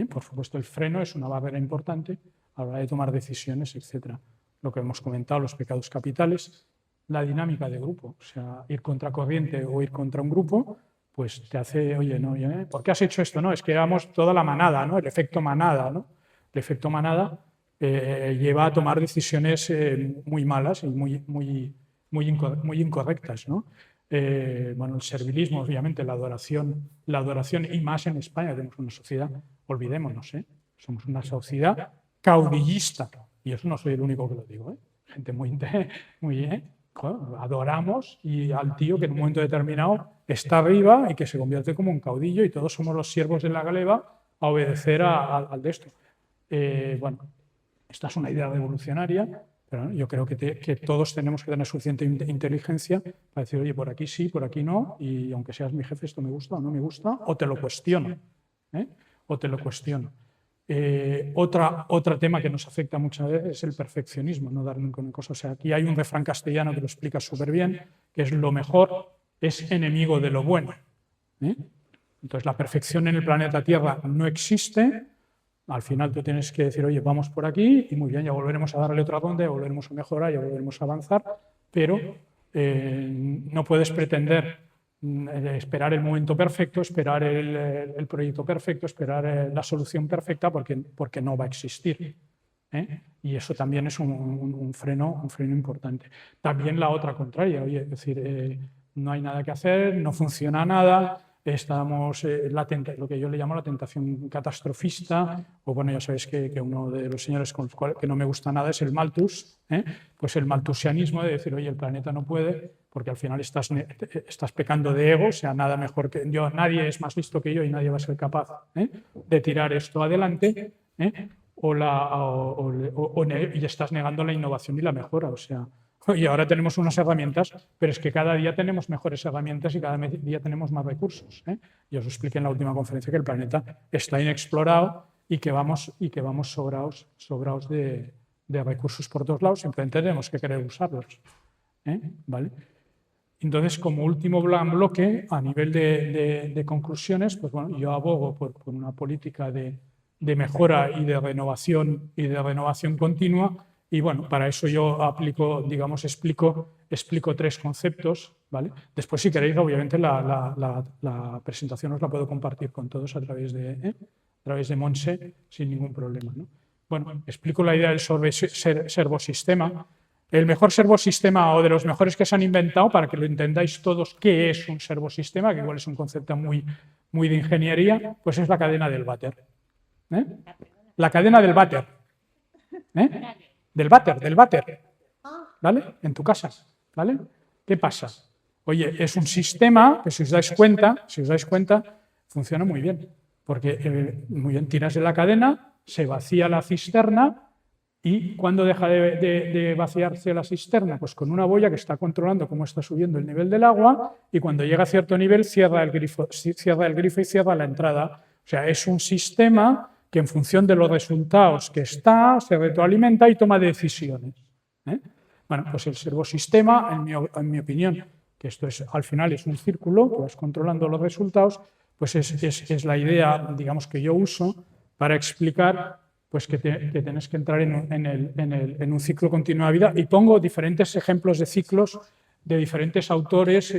Por supuesto, el freno es una barrera importante a la hora de tomar decisiones, etc. Lo que hemos comentado, los pecados capitales, la dinámica de grupo, o sea, ir contra corriente o ir contra un grupo, pues te hace, oye, no, ¿por qué has hecho esto? No, es que éramos toda la manada, ¿no? El efecto manada, ¿no? El efecto manada lleva a tomar decisiones muy malas y muy incorrectas, ¿no? Bueno, el servilismo, obviamente, la adoración y más en España tenemos una sociedad, olvidémonos, somos una sociedad caudillista, y eso no soy el único que lo digo, gente muy adoramos y al tío que en un momento determinado está arriba y que se convierte como un caudillo y todos somos los siervos de la gleba a obedecer al de esto. Bueno, esta es una idea revolucionaria, pero yo creo que todos tenemos que tener suficiente inteligencia para decir, oye, por aquí sí, por aquí no, y aunque seas mi jefe, esto me gusta o no me gusta, o te lo cuestiono. Otro tema que nos afecta muchas veces es el perfeccionismo, no dar nunca una cosa. O sea, aquí hay un refrán castellano que lo explica súper bien, que es lo mejor es enemigo de lo bueno. Entonces, la perfección en el planeta Tierra no existe. Al final tú tienes que decir, oye, vamos por aquí y muy bien, ya volveremos a darle otra ronda, ya volveremos a mejorar, ya volveremos a avanzar, pero no puedes pretender esperar el momento perfecto, esperar el proyecto perfecto, esperar la solución perfecta, porque no va a existir. Y eso también es un freno importante. También la otra contraria, oye, es decir, no hay nada que hacer, no funciona nada, estamos lo que yo le llamo la tentación catastrofista, o bueno, ya sabéis que uno de los señores con los cuales que no me gusta nada es el Malthus, pues el malthusianismo de decir, oye, el planeta no puede, porque al final estás pecando de ego, o sea, nada mejor que yo, nadie es más listo que yo y nadie va a ser capaz de tirar esto adelante, y estás negando la innovación y la mejora, o sea. Y ahora tenemos unas herramientas, pero es que cada día tenemos mejores herramientas y cada día tenemos más recursos. Yo os expliqué en la última conferencia que el planeta está inexplorado y que vamos sobrados de recursos por todos lados, simplemente tenemos que querer usarlos. ¿Vale? Entonces, como último bloque, a nivel de conclusiones, pues bueno, yo abogo por una política de mejora y de renovación continua. Y bueno, para eso yo explico 3 conceptos, ¿vale? Después, si queréis, obviamente la presentación os la puedo compartir con todos a través de Montse sin ningún problema, ¿no? Bueno, explico la idea del servosistema. El mejor servosistema, o de los mejores que se han inventado, para que lo entendáis todos qué es un servosistema, que igual es un concepto muy de ingeniería, pues es la cadena del váter. La cadena del váter. Del váter, ¿vale? En tu casa, ¿vale? ¿Qué pasa? Oye, es un sistema que si os dais cuenta, funciona muy bien, porque muy bien, tiras de la cadena, se vacía la cisterna y ¿cuándo deja de vaciarse la cisterna? Pues con una boya que está controlando cómo está subiendo el nivel del agua y cuando llega a cierto nivel cierra el grifo y cierra la entrada. O sea, es un sistema que en función de los resultados que se retroalimenta y toma decisiones. Bueno, pues el servosistema, en mi opinión, que esto al final es un círculo, que vas controlando los resultados, pues es la idea, digamos, que yo uso para explicar pues, que tienes que entrar en un ciclo continuo de vida. Y pongo diferentes ejemplos de ciclos de diferentes autores,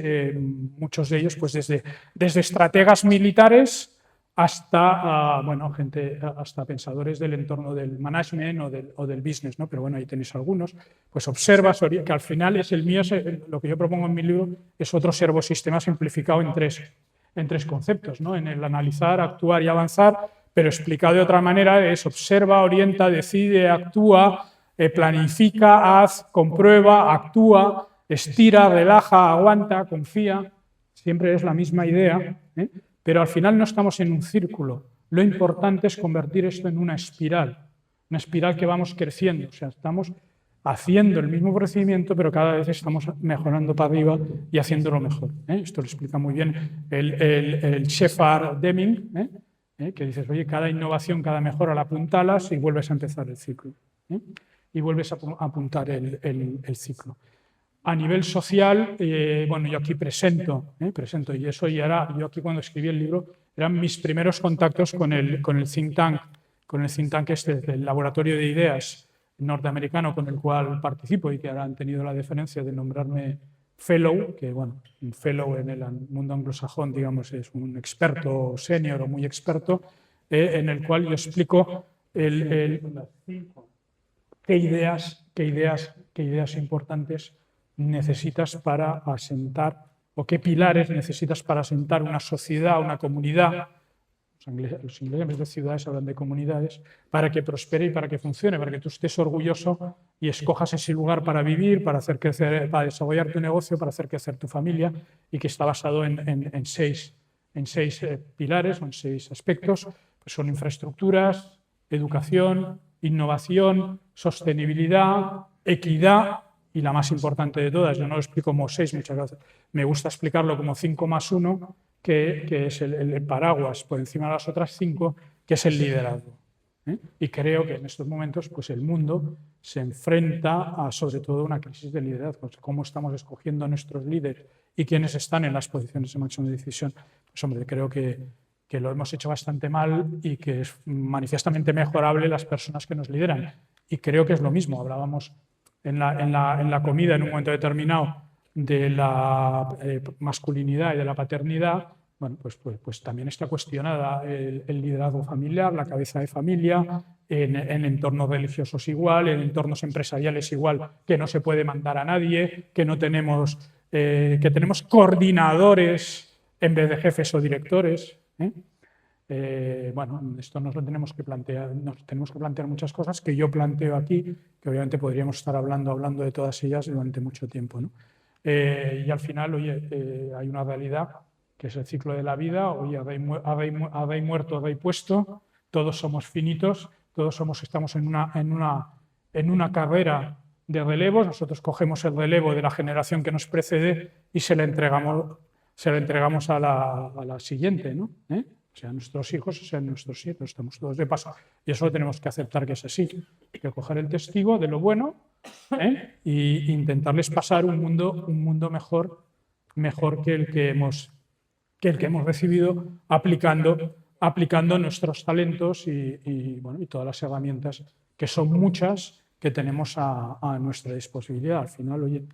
muchos de ellos pues, desde estrategas militares hasta, hasta pensadores del entorno del management o del business, ¿no? Pero bueno, ahí tenéis algunos. Pues observas, que al final es el mío, lo que yo propongo en mi libro es otro servosistema simplificado en tres conceptos, ¿no? En el analizar, actuar y avanzar, pero explicado de otra manera es observa, orienta, decide, actúa, planifica, haz, comprueba, actúa, estira, relaja, aguanta, confía. Siempre es la misma idea, ¿eh? Pero al final no estamos en un círculo. Lo importante es convertir esto en una espiral que vamos creciendo. O sea, estamos haciendo el mismo procedimiento, pero cada vez estamos mejorando para arriba y haciéndolo mejor, ¿eh? Esto lo explica muy bien el Shepard Deming, que dices, oye, cada innovación, cada mejora la apuntalas y vuelves a empezar el ciclo, ¿eh? Y vuelves a apuntar el ciclo. A nivel social, bueno, yo aquí presento, y eso ya era, yo aquí cuando escribí el libro, eran mis primeros contactos con el think tank del Laboratorio de Ideas norteamericano con el cual participo y que ahora han tenido la deferencia de nombrarme fellow, que bueno, un fellow en el mundo anglosajón, digamos, es un experto senior o muy experto, en el cual yo explico qué ideas importantes necesitas para asentar, o qué pilares necesitas para asentar una sociedad, una comunidad. Los ingleses en vez de ciudades hablan de comunidades, para que prospere y para que funcione, para que tú estés orgulloso y escojas ese lugar para vivir, para hacer crecer, para desarrollar tu negocio, para hacer crecer tu familia, y que está basado en seis pilares o en 6 aspectos. Pues son infraestructuras, educación, innovación, sostenibilidad, equidad, y la más importante de todas, yo no lo explico como 6 muchas veces, me gusta explicarlo como 5 más 1, que es el paraguas por encima de las otras 5, que es el liderazgo, ¿eh? Y creo que en estos momentos pues el mundo se enfrenta a sobre todo una crisis de liderazgo, cómo estamos escogiendo a nuestros líderes y quiénes están en las posiciones de máxima decisión. Pues hombre, creo que lo hemos hecho bastante mal y que es manifiestamente mejorable las personas que nos lideran. Y creo que es lo mismo, hablábamos en la comida en un momento determinado de la masculinidad y de la paternidad. Bueno, pues también está cuestionada el liderazgo familiar, la cabeza de familia, en entornos religiosos igual, en entornos empresariales igual, que no se puede mandar a nadie, que no tenemos, que tenemos coordinadores en vez de jefes o directores, ¿eh? Bueno, esto nos tenemos que plantear muchas cosas que yo planteo aquí, que obviamente podríamos estar hablando de todas ellas durante mucho tiempo, ¿no? Y al final, oye, hay una realidad que es el ciclo de la vida. Oye, habéis muerto, habéis puesto, todos somos finitos, estamos en una carrera de relevos. Nosotros cogemos el relevo de la generación que nos precede y se le entregamos a la siguiente, ¿no? Sean nuestros hijos, sean nuestros nietos, estamos todos de paso. Y eso lo tenemos que aceptar que es así. Hay que coger el testigo de lo bueno, e intentarles pasar un mundo mejor que el que hemos recibido, aplicando nuestros talentos y todas las herramientas, que son muchas, que tenemos a nuestra disposibilidad. Al final, oye,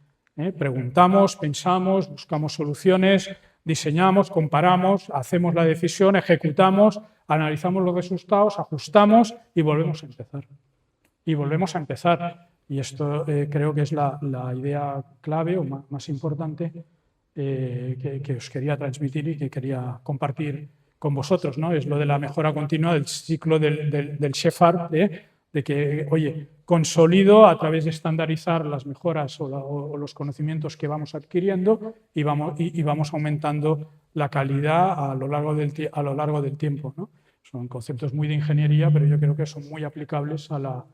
preguntamos, pensamos, buscamos soluciones, diseñamos, comparamos, hacemos la decisión, ejecutamos, analizamos los resultados, ajustamos y volvemos a empezar. Y esto creo que es la idea clave o más importante que os quería transmitir y que quería compartir con vosotros, ¿no? Es lo de la mejora continua del ciclo del Shepard, de que, oye, consolido a través de estandarizar las mejoras o los conocimientos que vamos adquiriendo y vamos aumentando la calidad a lo largo del tiempo, ¿no? Son conceptos muy de ingeniería, pero yo creo que son muy aplicables a la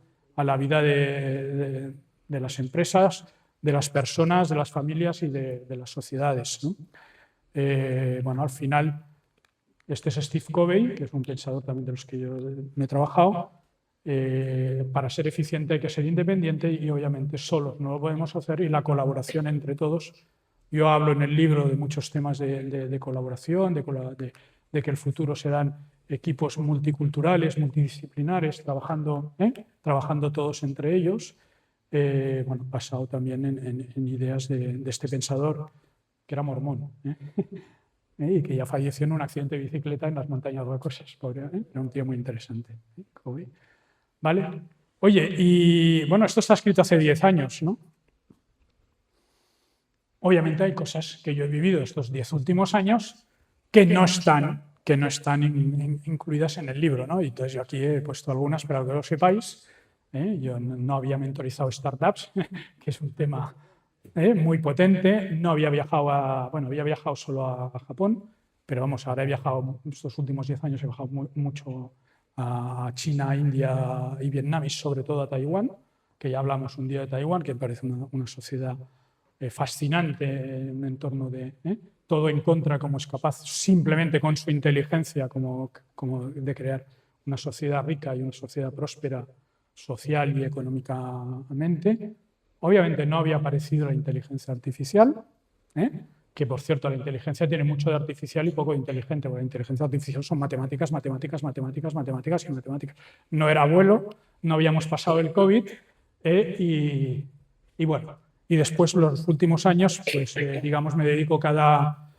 vida de las empresas, de las personas, de las familias y de las sociedades, ¿no? Bueno, al final, este es Steve Covey, que es un pensador también de los que yo me he trabajado. Para ser eficiente hay que ser independiente y obviamente solos no lo podemos hacer, y la colaboración entre todos. Yo hablo en el libro de muchos temas de colaboración, de que el futuro se dan equipos multiculturales, multidisciplinares, trabajando todos entre ellos. Bueno, basado también en ideas de este pensador que era mormón y que ya falleció en un accidente de bicicleta en las montañas rocosas. Pobre, era un tío muy interesante. ¿Vale? Oye, y bueno, esto está escrito hace 10 años, ¿no? Obviamente hay cosas que yo he vivido estos 10 últimos años que no están incluidas en el libro, ¿no? Y entonces yo aquí he puesto algunas para que lo sepáis. Yo no había mentorizado startups, que es un tema muy potente. No había viajado había viajado solo a Japón, pero vamos, ahora he viajado, estos últimos 10 años he viajado mucho a China, India y Vietnam, y sobre todo a Taiwán, que ya hablamos un día de Taiwán, que me parece una sociedad fascinante, en un entorno de todo en contra, como es capaz simplemente con su inteligencia como de crear una sociedad rica y una sociedad próspera social y económicamente. Obviamente no había aparecido la inteligencia artificial, que por cierto la inteligencia tiene mucho de artificial y poco de inteligente, porque la inteligencia artificial son matemáticas, matemáticas, matemáticas, matemáticas y matemáticas. No era abuelo, no habíamos pasado el COVID y bueno, y después los últimos años, pues digamos, me dedico cada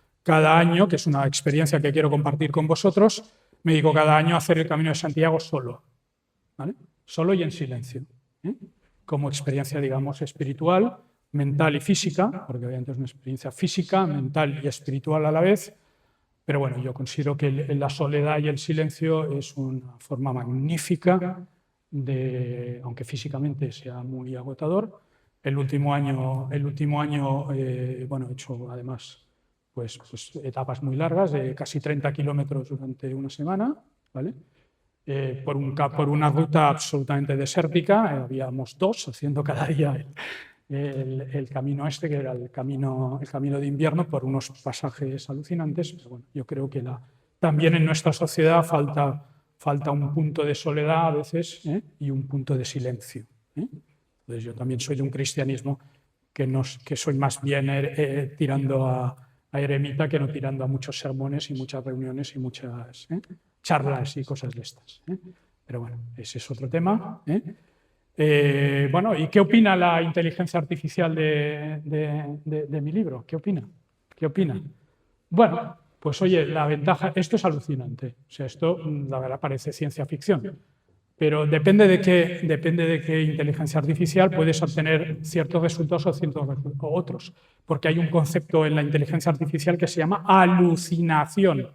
año, que es una experiencia que quiero compartir con vosotros, me dedico cada año a hacer el Camino de Santiago solo, ¿vale? Solo y en silencio, como experiencia, digamos, espiritual, mental y física, porque obviamente es una experiencia física, mental y espiritual a la vez, pero bueno, yo considero que la soledad y el silencio es una forma magnífica de, aunque físicamente sea muy agotador. El último año bueno, he hecho además pues etapas muy largas de casi 30 kilómetros durante una semana, ¿vale? Por una ruta absolutamente desértica. Habíamos dos haciendo cada día el camino que era el camino de invierno, por unos pasajes alucinantes. Pero bueno, yo creo que también en nuestra sociedad falta un punto de soledad a veces y un punto de silencio. Entonces yo también soy de un cristianismo que soy más bien tirando a eremita que no tirando a muchos sermones y muchas reuniones y muchas charlas y cosas de estas. Pero bueno, ese es otro tema. Bueno, ¿y qué opina la inteligencia artificial de mi libro? ¿Qué opina? ¿Qué opina? Bueno, pues oye, la ventaja, esto es alucinante. O sea, esto la verdad parece ciencia ficción. Pero depende de qué inteligencia artificial puedes obtener ciertos resultados o otros. Porque hay un concepto en la inteligencia artificial que se llama alucinación,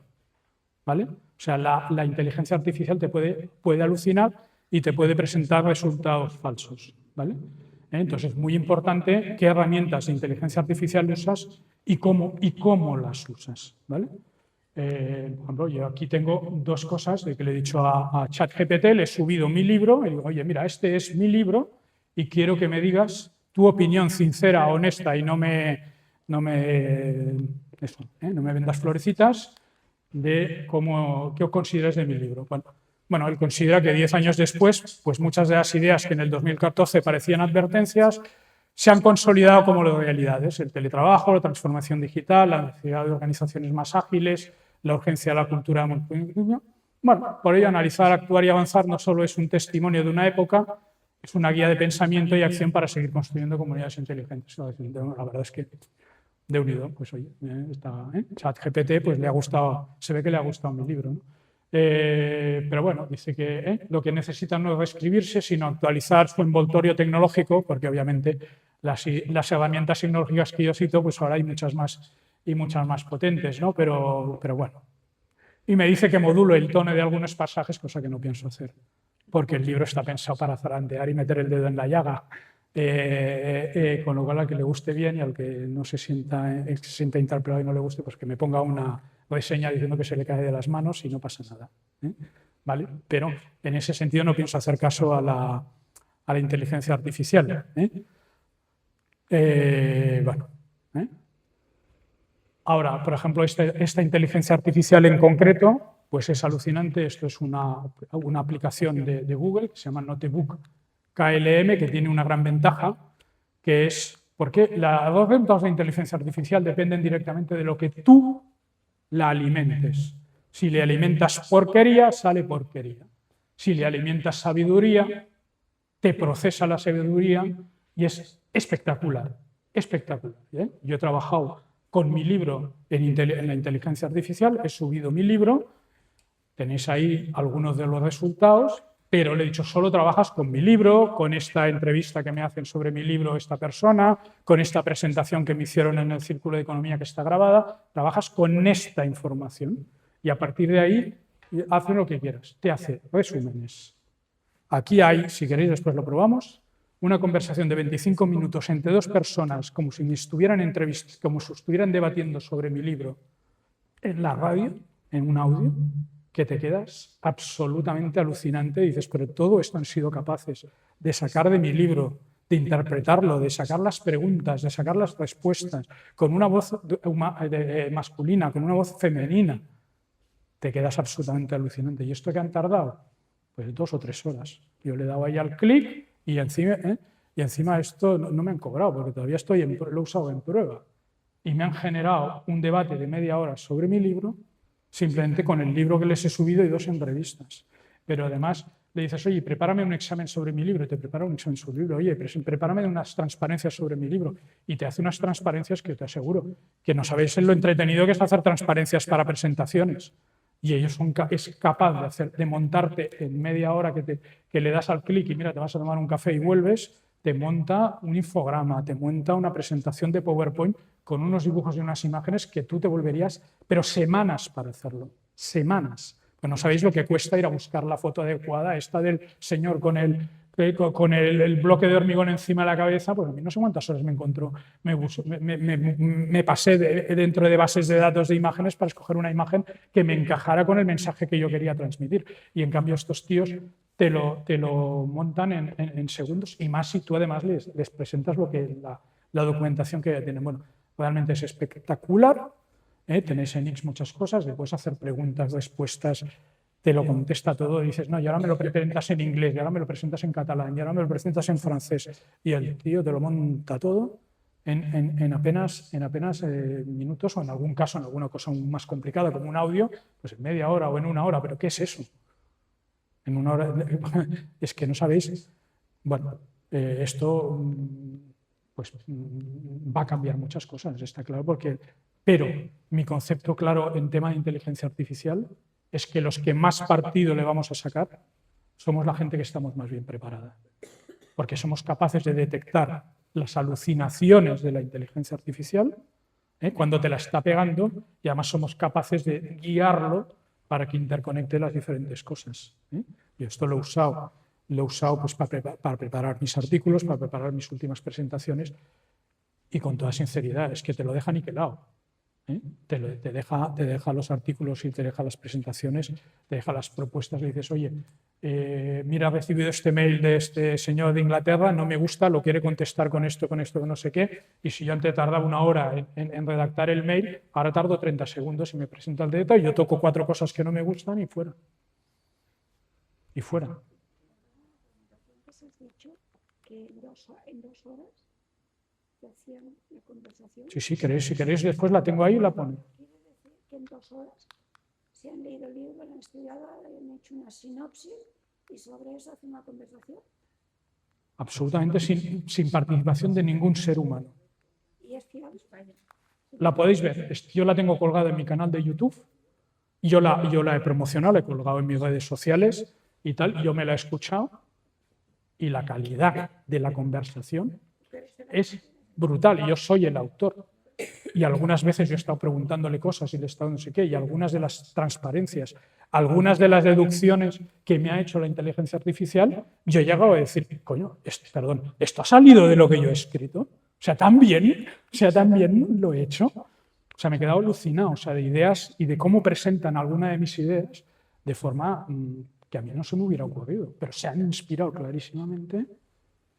¿vale? O sea, la inteligencia artificial te puede alucinar y te puede presentar resultados falsos, ¿vale? Entonces es muy importante qué herramientas de inteligencia artificial usas y cómo las usas, ¿vale? Por ejemplo, yo aquí tengo dos cosas de que le he dicho a ChatGPT, le he subido mi libro y digo, oye, mira, este es mi libro y quiero que me digas tu opinión sincera, honesta y no me vendas florecitas de qué consideras de mi libro. Bueno, él considera que 10 años después, pues muchas de las ideas que en el 2014 parecían advertencias se han consolidado como realidades. El teletrabajo, la transformación digital, la necesidad de organizaciones más ágiles, la urgencia de la cultura multilingüe. Bueno, por ello, analizar, actuar y avanzar no solo es un testimonio de una época, es una guía de pensamiento y acción para seguir construyendo comunidades inteligentes. La verdad es que, de unido, pues oye, ChatGPT pues le ha gustado, se ve que le ha gustado mi libro, ¿no? Pero bueno, dice que lo que necesita no es reescribirse, sino actualizar su envoltorio tecnológico, porque obviamente las herramientas tecnológicas que yo cito, pues ahora hay muchas más potentes, ¿no? Pero bueno. Y me dice que modulo el tono de algunos pasajes, cosa que no pienso hacer, porque el libro está pensado para zarandear y meter el dedo en la llaga. Con lo cual, al que le guste bien y al que no se sienta interpelado y no le guste, pues que me ponga una reseña diciendo que se le cae de las manos y no pasa nada. ¿Vale? Pero en ese sentido no pienso hacer caso a la inteligencia artificial. Bueno. Ahora, por ejemplo, esta inteligencia artificial en concreto, pues es alucinante. Esto es una aplicación de Google que se llama Notebook KLM, que tiene una gran ventaja, que es porque los resultados de inteligencia artificial dependen directamente de lo que tú la alimentes. Si le alimentas porquería, sale porquería. Si le alimentas sabiduría, te procesa la sabiduría y es espectacular, espectacular. Yo he trabajado con mi libro en la inteligencia artificial, he subido mi libro, tenéis ahí algunos de los resultados, pero le he dicho, solo trabajas con mi libro, con esta entrevista que me hacen sobre mi libro esta persona, con esta presentación que me hicieron en el Círculo de Economía que está grabada, trabajas con esta información y a partir de ahí hace lo que quieras, te hace resúmenes. Aquí hay, si queréis después lo probamos, una conversación de 25 minutos entre dos personas como si me estuvieran entrevistando, como si estuvieran debatiendo sobre mi libro en la radio, en un audio, que te quedas absolutamente alucinante y dices, pero todo esto han sido capaces de sacar de mi libro, de interpretarlo, de sacar las preguntas, de sacar las respuestas, con una voz masculina, con una voz femenina. Te quedas absolutamente alucinante. ¿Y esto que han tardado? Pues 2 o 3 horas. Yo le he dado ahí al clic y encima esto no me han cobrado, porque todavía lo he usado en prueba. Y me han generado un debate de media hora sobre mi libro, simplemente con el libro que les he subido y 2 entrevistas. Pero además le dices, oye, prepárame un examen sobre mi libro, y te prepara un examen sobre el libro. Oye, prepárame unas transparencias sobre mi libro, y te hace unas transparencias que te aseguro que no sabéis lo entretenido que es hacer transparencias para presentaciones. Y ellos es capaz de montarte en media hora que le das al clic y mira, te vas a tomar un café y vuelves, te monta un infograma, te monta una presentación de PowerPoint con unos dibujos y unas imágenes que tú te volverías, pero semanas para hacerlo, semanas. Pues no sabéis lo que cuesta ir a buscar la foto adecuada, esta del señor con el bloque de hormigón encima de la cabeza, pues a mí no sé cuántas horas me encontró. Me pasé dentro de bases de datos de imágenes para escoger una imagen que me encajara con el mensaje que yo quería transmitir. Y en cambio estos tíos te lo montan en segundos, y más si tú además les presentas la documentación que tienen. Bueno, realmente es espectacular. Tenéis en X muchas cosas, le puedes hacer preguntas, respuestas, te lo contesta todo y dices, no, y ahora me lo presentas en inglés, y ahora me lo presentas en catalán, y ahora me lo presentas en francés. Y el tío te lo monta todo en apenas minutos, o en algún caso, en alguna cosa más complicada, como un audio, pues en media hora o en 1 hora. ¿Pero qué es eso? En 1 hora, es que no sabéis. Bueno, esto pues va a cambiar muchas cosas, está claro, pero mi concepto claro en tema de inteligencia artificial es que los que más partido le vamos a sacar somos la gente que estamos más bien preparada, porque somos capaces de detectar las alucinaciones de la inteligencia artificial cuando te la está pegando, y además somos capaces de guiarlo para que interconecte las diferentes cosas. Y esto lo he usado pues, para preparar mis artículos, para preparar mis últimas presentaciones, y con toda sinceridad, es que te lo deja niquelado. Te deja los artículos y te deja las presentaciones, te deja las propuestas, le dices, oye, mira, he recibido este mail de este señor de Inglaterra, no me gusta, lo quiere contestar con esto, con no sé qué, y si yo antes tardaba 1 hora en redactar el mail, ahora tardo 30 segundos y me presenta el detalle, yo toco 4 cosas que no me gustan y fuera. Y fuera. ¿Has dicho que en 2 horas te hacían la conversación? Sí, si queréis, después la tengo ahí y la pongo. ¿Quiere decir que en 2 horas se han leído el libro, lo han estudiado, han hecho una sinopsis y sobre eso hacen una conversación? Absolutamente sin participación de ningún ser humano. ¿Y es fiable? La podéis ver. Yo la tengo colgada en mi canal de YouTube. Yo la he promocionado, la he colgado en mis redes sociales y tal. Yo me la he escuchado y la calidad de la conversación es brutal. Y yo soy el autor. Y algunas veces yo he estado preguntándole cosas y le he estado no sé qué, y algunas de las transparencias, algunas de las deducciones que me ha hecho la inteligencia artificial, yo he llegado a decir, coño, esto ha salido de lo que yo he escrito. O sea, también lo he hecho. O sea, me he quedado alucinado, o sea, de ideas y de cómo presentan alguna de mis ideas de forma que a mí no se me hubiera ocurrido, pero se han inspirado clarísimamente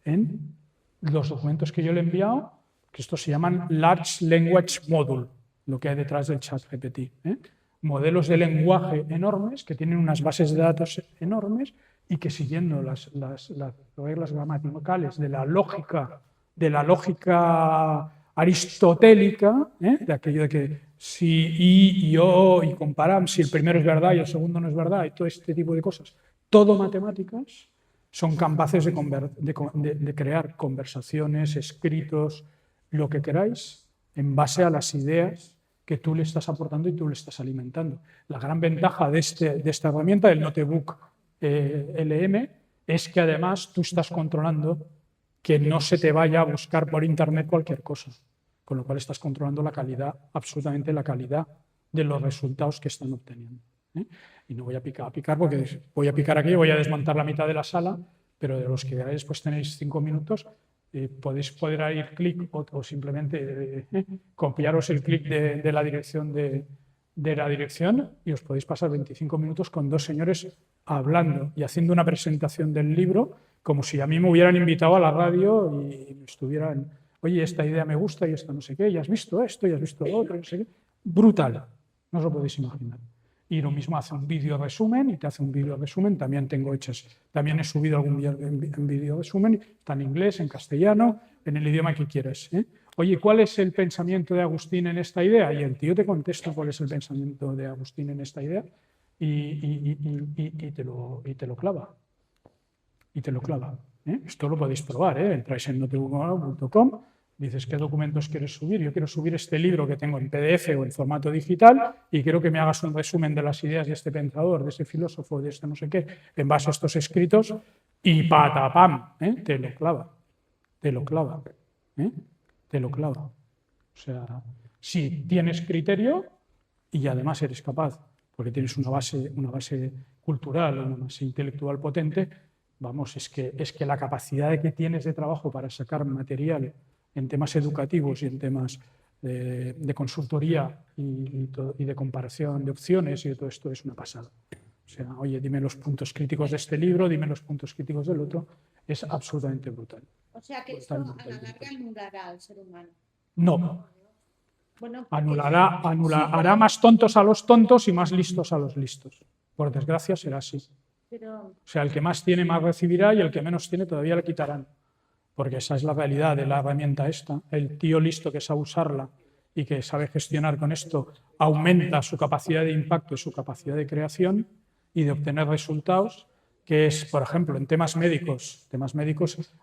en los documentos que yo le he enviado, que estos se llaman Large Language Model, lo que hay detrás del ChatGPT. Modelos de lenguaje enormes que tienen unas bases de datos enormes y que siguiendo las reglas gramaticales de la lógica aristotélica, de aquello de que y comparar si el primero es verdad y el segundo no es verdad y todo este tipo de cosas, todo matemáticas, son capaces de crear conversaciones, escritos, lo que queráis, en base a las ideas que tú le estás aportando y tú le estás alimentando. La gran ventaja de esta herramienta, del Notebook LM, es que además tú estás controlando que no se te vaya a buscar por internet cualquier cosa, con lo cual estás controlando la calidad, absolutamente la calidad de los resultados que están obteniendo. Y no voy a picar porque voy a picar aquí, voy a desmontar la mitad de la sala, pero de los que queráis pues tenéis 5 minutos, podéis ir clic o simplemente copiaros el clic de la dirección de la dirección y os podéis pasar 25 minutos con dos señores hablando y haciendo una presentación del libro como si a mí me hubieran invitado a la radio y me estuvieran, oye, esta idea me gusta y esta no sé qué, y has visto esto y has visto lo otro, no sé qué. Brutal, no os lo podéis imaginar. Y lo mismo hace un vídeo resumen y te hace un vídeo resumen. También he subido algún vídeo resumen, está en inglés, en castellano, en el idioma que quieras. Oye, ¿cuál es el pensamiento de Agustín en esta idea? Y el tío te contesta cuál es el pensamiento de Agustín en esta idea y te lo clava. Y te lo clava. Esto lo podéis probar, entráis en notebook.com. Dices, ¿qué documentos quieres subir? Yo quiero subir este libro que tengo en PDF o en formato digital y quiero que me hagas un resumen de las ideas de este pensador, de este filósofo, de este no sé qué, en base a estos escritos y patapam, te lo clava, te lo clava, te lo clava. O sea, si tienes criterio y además eres capaz, porque tienes una base cultural, una base intelectual potente, vamos, es que la capacidad que tienes de trabajo para sacar material en temas educativos y en temas de consultoría y de comparación de opciones y de todo esto es una pasada. O sea, oye, dime los puntos críticos de este libro, dime los puntos críticos del otro, es absolutamente brutal. O sea que esto a la larga anulará al ser humano. No. Bueno, hará más tontos a los tontos y más listos a los listos. Por desgracia será así. pero, O sea, el que más tiene más recibirá y el que menos tiene todavía le quitarán. Porque esa es la realidad de la herramienta esta. El tío listo que sabe usarla y que sabe gestionar con esto aumenta su capacidad de impacto y su capacidad de creación y de obtener resultados, que es, por ejemplo, en temas médicos,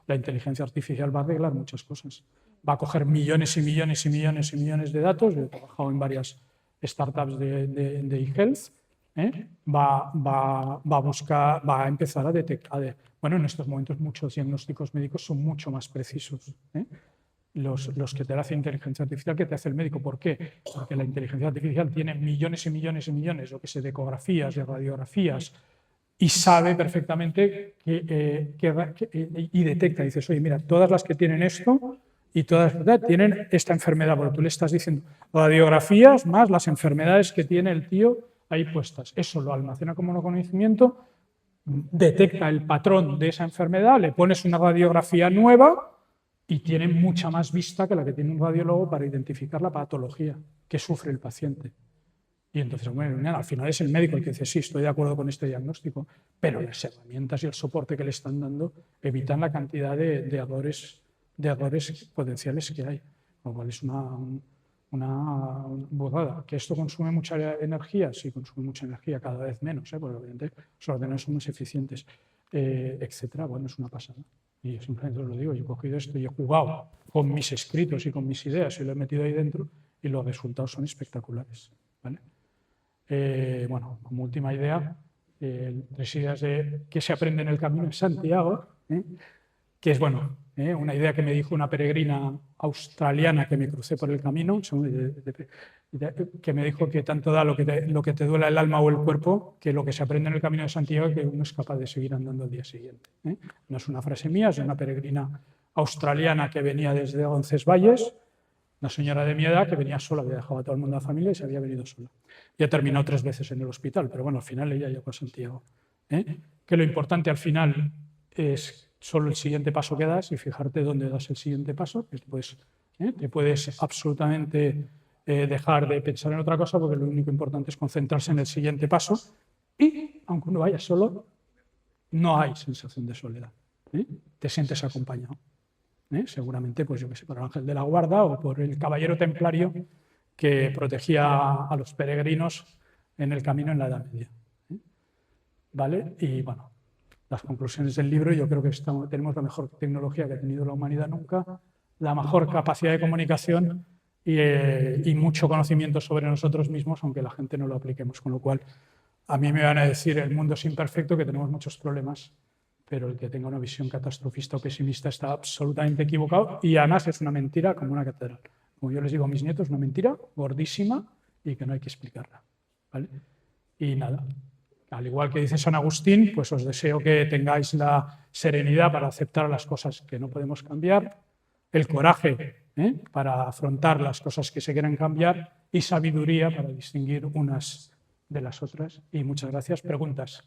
la inteligencia artificial va a arreglar muchas cosas. Va a coger millones y millones y millones y millones de datos. Yo he trabajado en varias startups de e-health. Va a empezar a detectar. Bueno, en estos momentos muchos diagnósticos médicos son mucho más precisos. Los que te hace inteligencia artificial que te hace el médico. ¿Por qué? Porque la inteligencia artificial tiene millones y millones y millones, lo que sé, de ecografías, de radiografías, y sabe perfectamente y detecta. Dices, oye, mira, todas las que tienen esto y todas tienen esta enfermedad, porque tú le estás diciendo radiografías más las enfermedades que tiene el tío ahí puestas. Eso lo almacena como conocimiento, detecta el patrón de esa enfermedad, le pones una radiografía nueva y tiene mucha más vista que la que tiene un radiólogo para identificar la patología que sufre el paciente. Y entonces, bueno, al final es el médico el que dice, sí, estoy de acuerdo con este diagnóstico, pero las herramientas y el soporte que le están dando evitan la cantidad de errores potenciales que hay, lo cual es una burrada. ¿Que esto consume mucha energía? Sí, consume mucha energía, cada vez menos, porque obviamente los ordenadores son más eficientes, etcétera. Bueno, es una pasada. Y yo simplemente os lo digo, yo he cogido esto y he jugado con mis escritos y con mis ideas y lo he metido ahí dentro y los resultados son espectaculares, ¿vale? Bueno, como última idea, 3 ideas de qué se aprende en el camino de Santiago, que es, bueno, una idea que me dijo una peregrina australiana que me crucé por el camino, que me dijo que tanto da lo que te duela el alma o el cuerpo, que lo que se aprende en el camino de Santiago es que uno es capaz de seguir andando al día siguiente. No es una frase mía, es de una peregrina australiana que venía desde Roncesvalles, una señora de mi edad que venía sola, había dejado a todo el mundo a la familia y se había venido sola. Y ha terminado 3 veces en el hospital, pero bueno, al final ella llegó a Santiago. Que lo importante al final es solo el siguiente paso que das y fijarte dónde das el siguiente paso, que te puedes absolutamente dejar de pensar en otra cosa, porque lo único importante es concentrarse en el siguiente paso y, aunque uno vaya solo, no hay sensación de soledad. Te sientes acompañado. Seguramente, pues yo qué sé, por el ángel de la guarda o por el caballero templario que protegía a los peregrinos en el camino en la Edad Media. ¿Vale? Y bueno, las conclusiones del libro, yo creo que tenemos la mejor tecnología que ha tenido la humanidad nunca, la mejor capacidad de comunicación y mucho conocimiento sobre nosotros mismos, aunque la gente no lo apliquemos. Con lo cual, a mí me van a decir, el mundo es imperfecto, que tenemos muchos problemas, pero el que tenga una visión catastrofista o pesimista está absolutamente equivocado y además es una mentira como una catedral. Como yo les digo a mis nietos, una mentira gordísima y que no hay que explicarla. ¿Vale? Y nada, al igual que dice San Agustín, pues os deseo que tengáis la serenidad para aceptar las cosas que no podemos cambiar, el coraje para afrontar las cosas que se quieren cambiar y sabiduría para distinguir unas de las otras. Y muchas gracias. Preguntas.